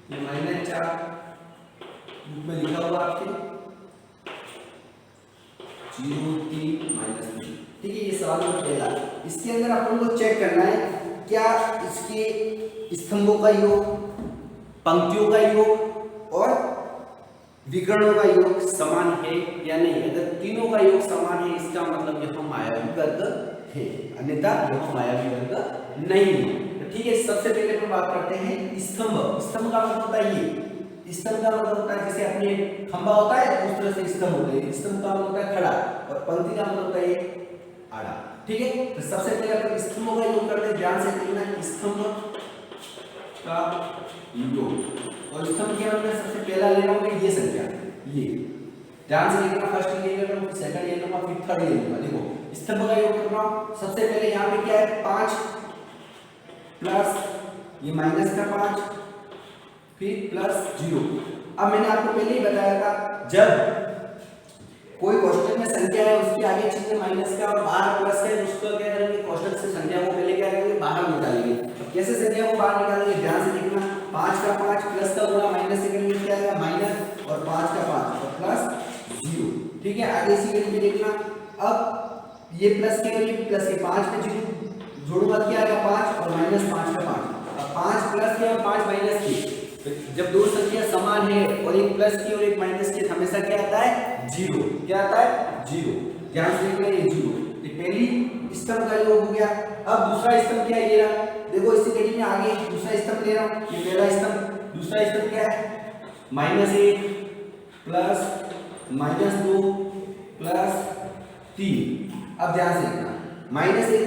ये -4 बुक में लिखा हुआ आपके 0, 3, -3, ठीक है। ये सवाल नंबर पहला। इसके अंदर अपन को चेक करना है क्या इसके स्तंभों का योग, पंक्तियों का योग और विकर्णों का योग समान है या नहीं। अगर तीनों का योग समान है इसका मतलब यह मायावी वर्ग है, अन्यथा यह मायावी वर्ग नहीं है, ठीक है। सबसे पहले हम बात करते हैं स्तंभ। स्तंभ का मतलब होता है ये, स्तंभ का मतलब होता है जैसे अपने खंभा होता है उस तरह से स्तंभ होते हैं। स्तंभ का मतलब होता है खड़ा और पंक्ति का मतलब होता है आड़ा, ठीक है। तो सबसे पहले अपन स्तंभों का योग करते हैं, ध्यान से देखना। स्तंभ का योग। और स्तंभ के अंदर सबसे पहला ले रहा हूँ मैं ये संख्या, ये ध्यान से लिखना, फर्स्ट ये ले रहा हूँ, सेकंड ये लूंगा, फिर थर्ड ये लूंगा। देखो स्तंभ का योग कर रहा हूँ, सबसे पहले यहाँ पे क्या है 5 प्लस ये माइनस का 5 फिर प्लस 0। अब मैंने आपको पहले ही बताया था जब कोई कोष्टक में संख्या है उसके आगे चिन्ह माइनस का और बाहर प्लस है, उसको क्या करेंगे कोष्टक से संख्या को पहले क्या करेंगे बाहर निकालेंगे। कैसे संख्या को बाहर निकालेंगे ध्यान से देखना, 5 का 5 प्लस का गुणा माइनस से करेंगे क्या आएगा माइनस और 5 का 5 और प्लस 0। ठीक है, आगे इसी गणित में देखना, अब ये प्लस के और ये प्लस के 5 पे 0 जोड़ूंगा क्या आएगा 5 और माइनस 5 का 5। अब 5 प्लस के और 5 माइनस के, जब दो संख्या समान है और एक प्लस की और एक माइनस की हमेशा क्या आता है 0। क्या आता है 0। ध्यान से देखना ये 0। ये पहली स्तंभ का योग हो गया। अब दूसरा स्तंभ क्या है ये रहा, देखो इसी कड़ी में आगे दूसरा स्तंभ ले रहा हूँ, ये पहला स्तंभ, दूसरा स्तंभ क्या है -1 प्लस -2 प्लस 3। अब ध्यान से देखना -1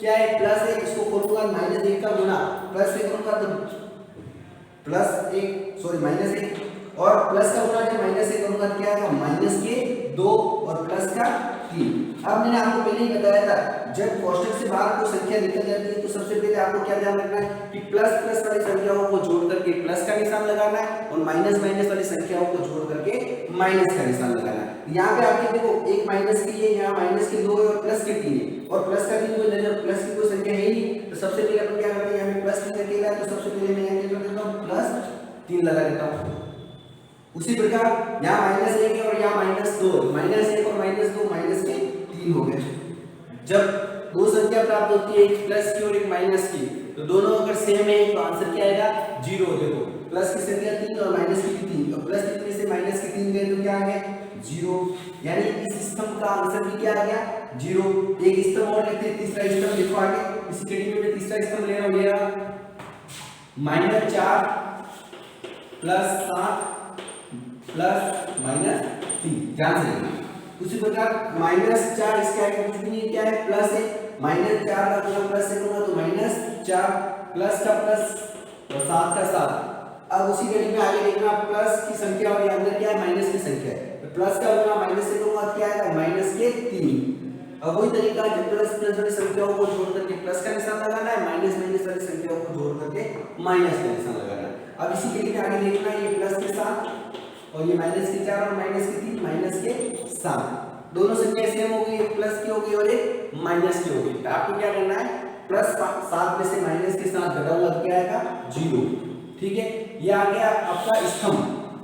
क्या है +1, इसको खोलूंगा -1 का गुणा प्लस से करूंगा तो -1 और प्लस का गुणा जब माइनस से करूंगा तो क्या आएगा -2 और प्लस का 3। अब मैंने आपको पहले ही बताया था जब कोष्टक से बाहर कोई संख्या निकल जाती है तो सबसे पहले आपको क्या ध्यान रखना है कि प्लस प्लस वाली संख्याओं को जोड़ करके प्लस का निशान लगाना है और माइनस माइनस वाली संख्याओं को जोड़ करके माइनस का निशान लगाना है। यहाँ पे आपके देखो एक माइनस की है, यहाँ माइनस के 2 है और प्लस के 3 है और प्लस का 3 कोई नजर प्लस की कोई संख्या है ही नहीं, तो सबसे पहले अपन क्या करते हैं यहाँ पे प्लस 3 अकेला है तो सबसे पहले मैं यहाँ क्या कर देता हूँ +3 लगा देता हूँ। उसी प्रकार यहाँ -1 है और यहाँ -2 -1 और -2 माइनस के 3 हो गए। जब दो संख्या प्राप्त होती है एक प्लस की और एक माइनस की तो दोनों अगर सेम है तो आंसर क्या आएगा 0। देखो प्लस की संख्या 3 और माइनस की 3 और प्लस 3 में से माइनस की 3 गए तो क्या आ गया 0। यानी इस स्तंभ का आंसर भी क्या आ गया 0। एक स्तंभ और लेते हैं, तीसरा स्तंभ लिखो आगे, इसी कड़ी में मैं तीसरा स्तंभ ले रहा हूँ, ये -4 प्लस 7 प्लस -3। ध्यान से देखना उसी प्रकार -4 इसके आगे कुछ भी नहीं क्या है प्लस है, -4 का गुणा प्लस से करूंगा तो -4 प्लस का प्लस और 7 का 7। अब उसी कड़ी में आगे देखना प्लस की संख्या और अंदर क्या है माइनस की संख्या है, तो प्लस का गुणा माइनस से करूंगा क्या आएगा -3। अब वही तरीका जब प्लस प्लस वाली संख्याओं को जोड़ करके प्लस का निशान लगाना है, माइनस माइनस वाली संख्याओं को जोड़ करके माइनस का निशान लगाना है। अब इसी कड़ी में आगे देखना ये प्लस के साथ और ये -4 और -3 -7 दोनों संख्या सेम हो गई, एक प्लस की हो गई और एक माइनस की हो गई। तो आपको क्या करना है +7 में से माइनस के साथ घटा हुआ क्या आएगा 0। ठीक है, ये आ गया आपका स्तंभ।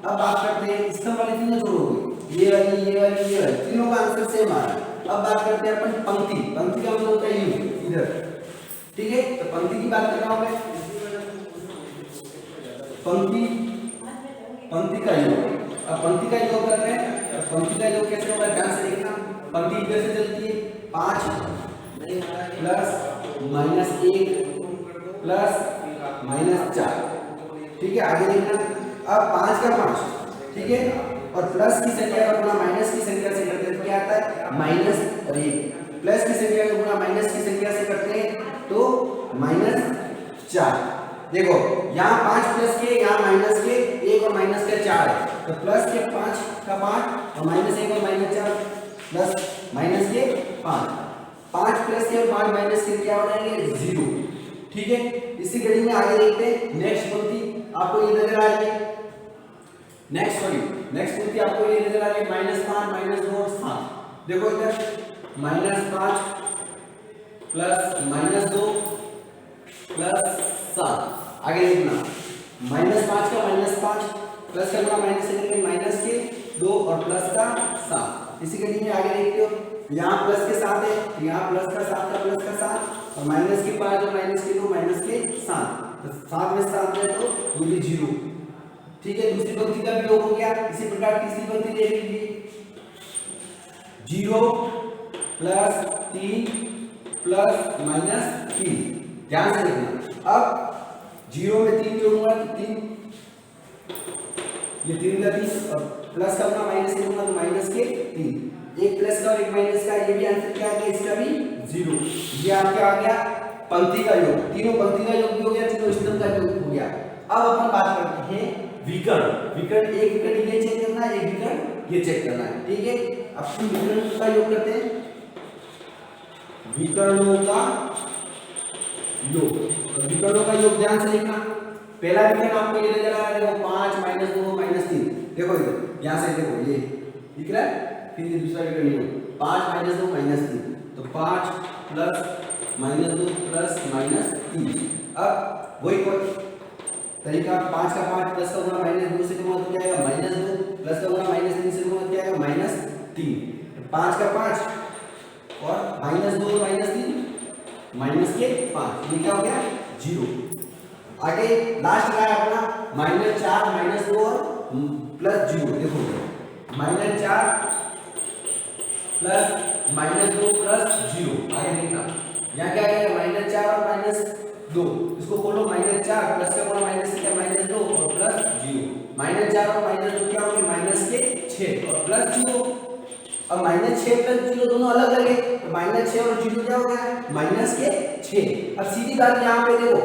अब बात करते हैं स्तंभ वाली तीनों जोड़ोगे, ये वाली तीनों का आंसर सेम आ रहा है। अब बात करते हैं अपन पंक्ति का मतलब होता है ये इधर। ठीक है, तो पंक्ति की बात कर रहा हूं मैं, पंक्ति का योग। अब पंक्ति का योग कर रहे हैं, पंक्ति का योग कैसे होगा ध्यान से देखना, पंक्ति इधर से चलती है 5 प्लस -1 प्लस -4। ठीक है, आगे देखना, अब 5 का 5 ठीक है और प्लस की संख्या का गुणा माइनस की संख्या से करते हैं तो क्या आता है -1। प्लस की संख्या का गुणा माइनस की संख्या से करते हैं तो -4। देखो यहाँ 5 प्लस के यहाँ माइनस के 1 और माइनस के 4 है, तो प्लस के 5 का 5 और -1 और -4 प्लस माइनस के 5 प्लस के और 5 माइनस के क्या हो जाएंगे 0। ठीक है, इसी कड़ी में आगे देखते हैं नेक्स्ट पंक्ति आपको ये नजर आ रही है, नेक्स्ट पंक्ति आपको ये नजर आ रही है -5 -2 और 7। देखो इधर -5 प्लस -2 प्लस 7। आगे देखना -5 का -5 प्लस का गुणा माइनस से करेंगे माइनस के 2 और प्लस का 7। इसी कड़ी में आगे देखते हो यहाँ प्लस के 7 है, यहाँ प्लस का 7 का प्लस का 7 और माइनस के 5 और माइनस के 2 माइनस के 7, तो 7 में 7 है तो ये भी 0। ठीक है, दूसरी पंक्ति का भी योग हो गया। इसी प्रकार तीसरी पंक्ति देख लीजिए 0 प्लस 3 प्लस -3। ध्यान से देखना, अब 0 में 3 जोड़ूंगा तो 3 ये 3 का 30 और प्लस का गुणा माइनस से करूंगा तो माइनस के 3। एक प्लस का और एक माइनस का, ये भी आंसर क्या आ गया इसका भी 0। ये आपका आ गया पंक्ति का योग। तीनों पंक्ति का योग भी हो गया, तीनों स्तंभ का योग गया। अब अपन बात करते हैं विकर्ण। विकर्ण, एक विकर्ण ये चेक करना है, एक विकर्ण ये चेक करना है, ठीक है। अब हम विकर्ण का योग करते हैं, विकर्णों का योग। तो विकर्णों का योग ध्यान से लिखना। पहला विकर्ण आपको ये नजर आ रहा है, देखो 5 - 2 - 3, देखो इधर यहां से देखो ये दिख रहा है। फिर ये दूसरा विकर्ण ये 5 - 2 - 3, तो 5 प्लस -2 प्लस -3। अब वही कोई तरीका, 5 का 5 प्लस का गुणा -2 से गुणा क्या आएगा, -2 प्लस का गुणा -3 से गुणा क्या आएगा, -3। 5 का 5 और -2 -3 माइनस के 5, ये क्या हो गया 0। आगे लास्ट का है अपना -4 -2 और +0, देखो -4 प्लस -2 प्लस 0। आगे देखना यहाँ क्या आएगा, -4 और -2, इसको खोलो, -4 प्लस का गुणा माइनस से क्या -2 और +0। -4 और -2 क्या होंगे, -6 और +0। अब -6 + 0 दोनों अलग अलग है, तो -6 और 0 क्या हो गया, -6। अब सीधी बात यहाँ पे देखो,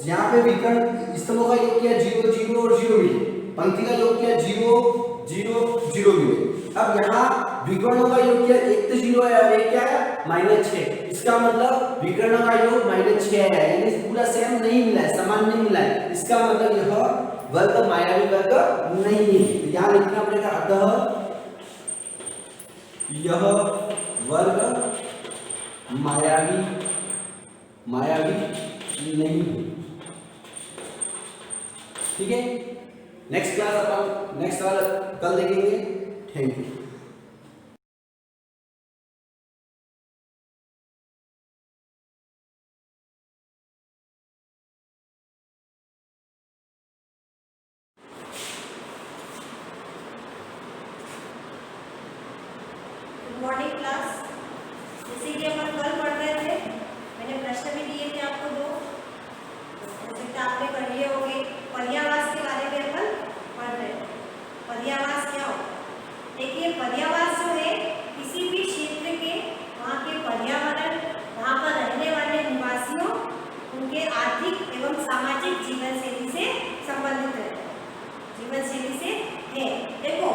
यहाँ पे विकर्ण स्तंभों का योग किया 0 0 और 0 मिले, पंक्ति का योग किया 0 0 0 मिले। अब यहाँ विकर्णों का योग किया, एक तो 0 है और एक क्या है -6। इसका मतलब विकर्णों का योग -6 है, यानी पूरा सेम नहीं मिला है, समान नहीं मिला है। इसका मतलब यह वर्ग मायावी वर्ग नहीं है। तो यहाँ लिखना पड़ेगा, अतः यह वर्ग मायावी नहीं है, ठीक है। नेक्स्ट क्लास अपन नेक्स्ट वाला कल देखेंगे। Thank you. मॉर्निंग क्लास, जैसे कि अपन कल पढ़ रहे थे, मैंने प्रश्न भी दिए थे आपको 2, जैसे कि आपने पढ़ लिए होंगे। पर्यावास के बारे में अपन पढ़ रहे थे। पर्यावास क्या होता है? देखिए, पर्यावास जो है किसी भी क्षेत्र के वहाँ के पर्यावरण, वहाँ पर रहने वाले निवासियों, उनके आर्थिक एवं सामाजिक जीवन शैली से संबंधित है, जीवन शैली से है। देखो,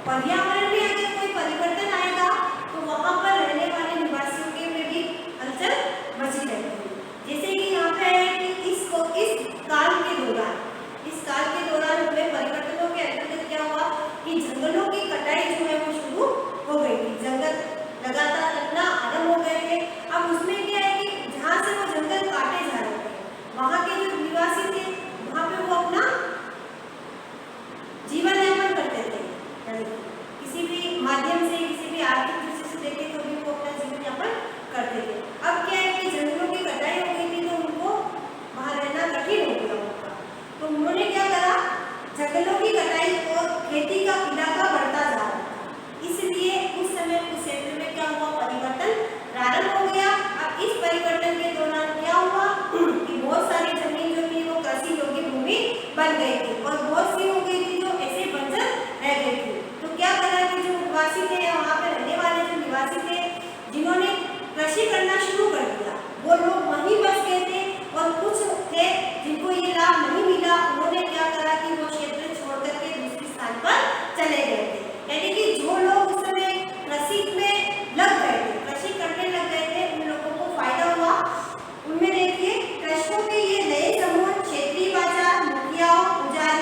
पर्यावरण में अगर कोई परिवर्तन आएगा तो वहाँ पर रहने वाले निवासियों के में भी हलचल मची रहती है। जैसे कि यहाँ पे है कि इस काल के दौरान हुए परिवर्तनों के अंतर्गत क्या हुआ कि जंगलों की कटाई जो है वो शुरू हो गई थी। जंगल लगातार इतना आदम हो गए थे। अब उसमें क्या है कि जहाँ से वो जंगल काटे जा रहे थे, वहाँ के जो निवासी थे वहाँ पे वो अपना जीवन यापन करते थे, किसी भी माध्यम से, किसी भी आर्थिक दृष्टि से देखें तो भी वो अपना जीवन यापन करते थे। अब क्या है कि जंगलों की कटाई हो गई थी, तो उनको वहाँ रहना कठिन हो गया उनका। तो उन्होंने क्या करा, जंगलों की कटाई और खेती का इलाका बढ़ता जा रहा था, इसलिए उस समय उस क्षेत्र में क्या हुआ, परिवर्तन प्रारंभ हो गया। अब इस परिवर्तन के दौरान क्या हुआ कि बहुत सारी जमीन जो थी वो कृषि योग्य भूमि बन गई थी और बहुत सी हो गई थी जो ऐसे बंजर रह गई थी। तो क्या करा कि जो निवासी थे या वहाँ पे रहने वाले जो निवासी थे, जिन्होंने कृषि करना शुरू कर दिया, वो लोग वहीं बस गए थे। और कुछ थे जिनको ये लाभ नहीं मिला, उन्होंने क्या करा कि वो क्षेत्र छोड़ करके दूसरे स्थान पर चले गए थे। यानी कि जो लोग उस समय कृषि में लग गए थे, कृषि करने लग गए थे, उन लोगों को फायदा हुआ। उनमें देखिए, कृषकों के ये नए समूह क्षेत्रीय बाजार, मुखियाओं, पुजारी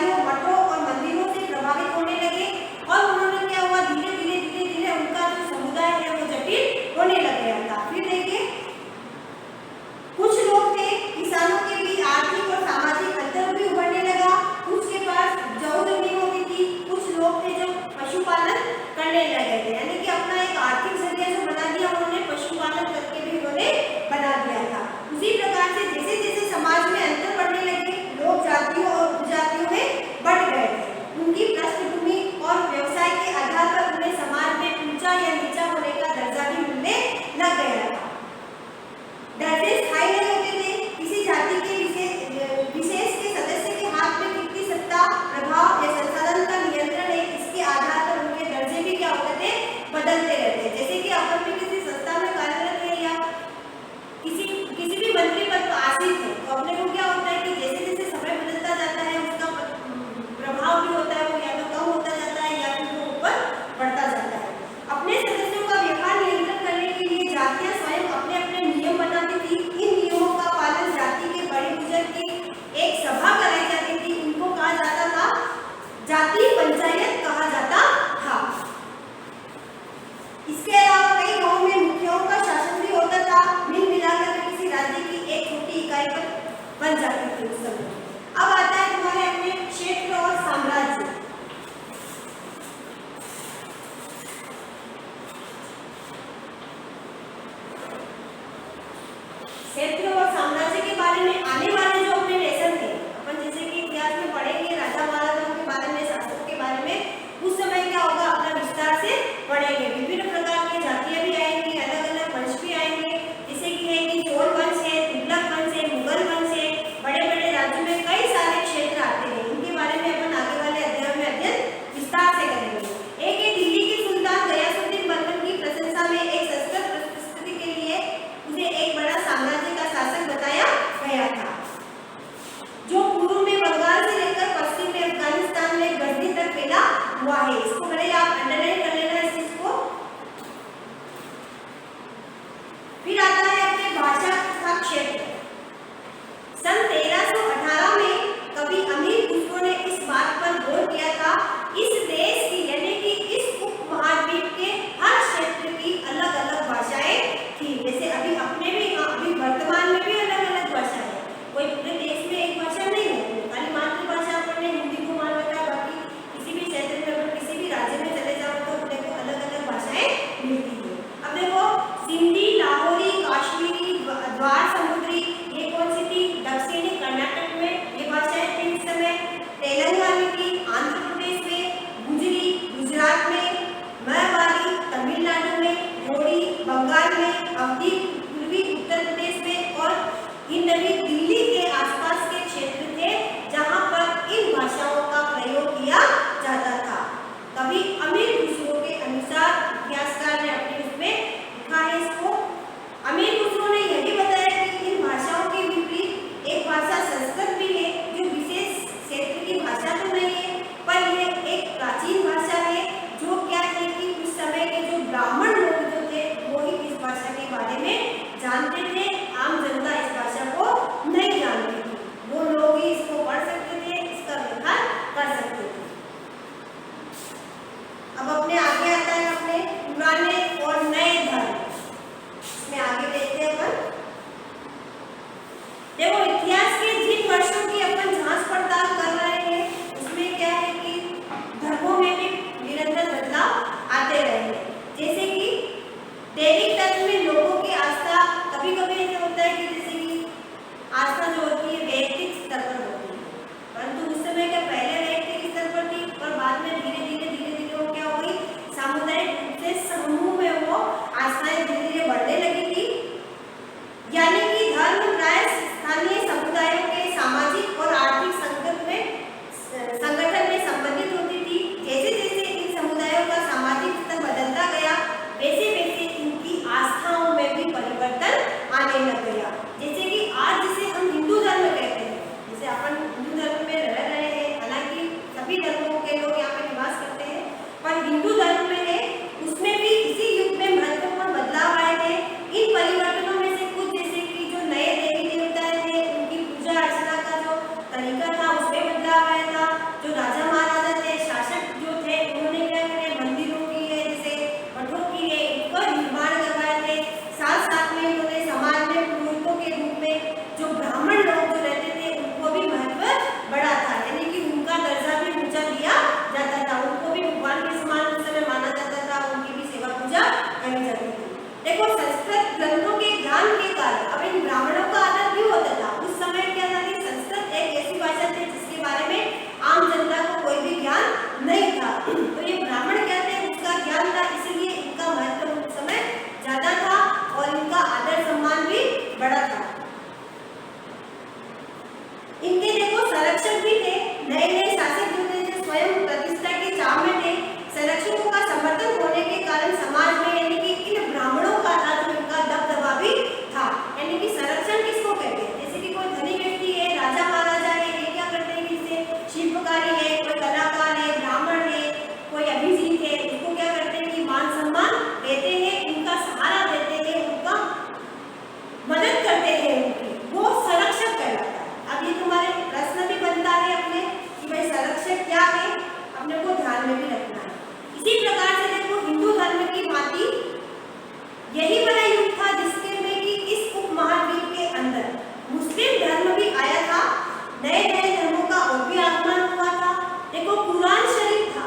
जो कुरान शरीफ था,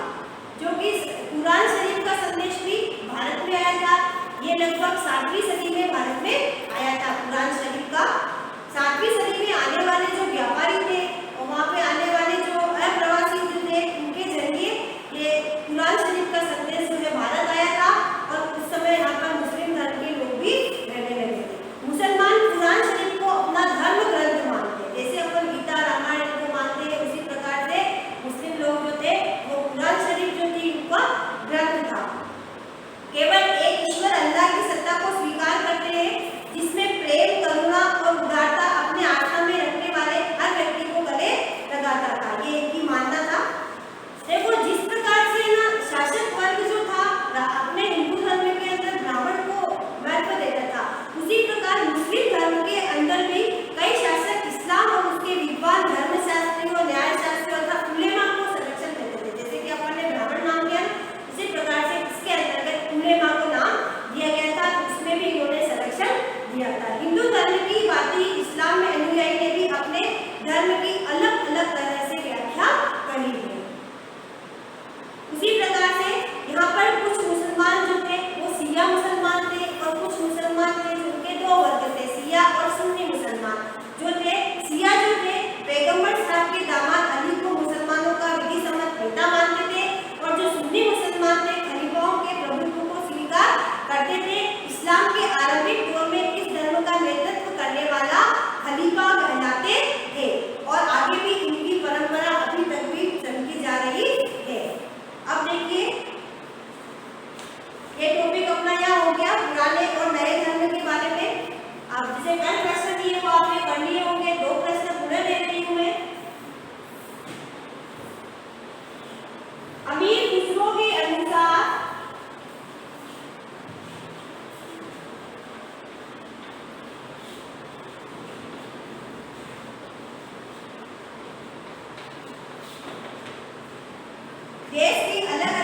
जो कि कुरान शरीफ का संदेश भी भारत में आया था। ये लगभग 7वीं सदी में भारत में आया था। कुरान शरीफ का 7वीं सदी में आने वाले जो व्यापारी थे और वहाँ पे आने वाले जो अप्रवासी जो थे, उनके जरिए ये कुरान शरीफ का संदेश जो है भारत आया था और उस समय यहाँ पर मुस्लिम धर्म के लोग भी रहने लगे थे। मुसलमान कुरान शरीफ को अपना धर्म ग्रंथ मानते हैं, जैसे अपन गीता रामायण को मानते हैं, उसी प्रकार से मुस्लिम लोग जो थे वो कुरान शरीफ जो थी उनका ग्रंथ था। केवल एक ईश्वर अल्लाह की सत्ता को स्वीकार करते हैं, जिसमें प्रेम, करुणा और उदारता अपने आत्मा में रखने वाले हर व्यक्ति को गले लगाता था। ये इनकी मानना था। देखो, जिस प्रकार से ना शासक वर्ग जो था अपने हिंदू धर्म के अंदर ब्राह्मण को महत्व देता था, उसी प्रकार मुस्लिम धर्म के अंदर भी कई शासक इस्लाम और उसके विद्वान धर्मशास्त्री और न्यायशास्त्री तथा उलेमा को संरक्षण देते थे। जैसे कि अपन ने ब्राह्मण नाम दिया, उसी प्रकार से इसके अंतर्गत उलेमा को नाम दिया गया था, उसमें भी इन्होंने संरक्षण दिया था। हिंदू धर्म की बातें इस्लाम में अनुयायी ने भी अपने धर्म की अलग अलग तरह से व्याख्या करी है। उसी प्रकार से यहाँ पर कुछ मुसलमान जो थे वो सिया मुसलमान थे और कुछ मुसलमान थे जिनके दो वर्ग थे, सिया और सुन्नी मुसलमान जो थे। सिया जो थे पैगंबर साहब के दामाद अली को मुसलमानों का विधि सम्मत नेता मानते थे और जो सुन्नी मुसलमान थे खलीफाओं के प्रभुत्व को स्वीकार करते थे। इस्लाम के आरंभिक दौर में इस धर्म का नेतृत्व करने वाला खलीफा कहलाते थे और आगे भी इनकी परंपरा अभी तक भी चलती जा रही है। अब देखिए, ये टॉपिक अपना यहाँ हो गया पुराने और नए धर्म के बारे में। आप जिसे कल प्रश्न दिए वो आपने कर लिए होंगे। 2 प्रश्न पूरे दे रही हूँ मैं। अमीर खुसरो के अनुसार देश की अलग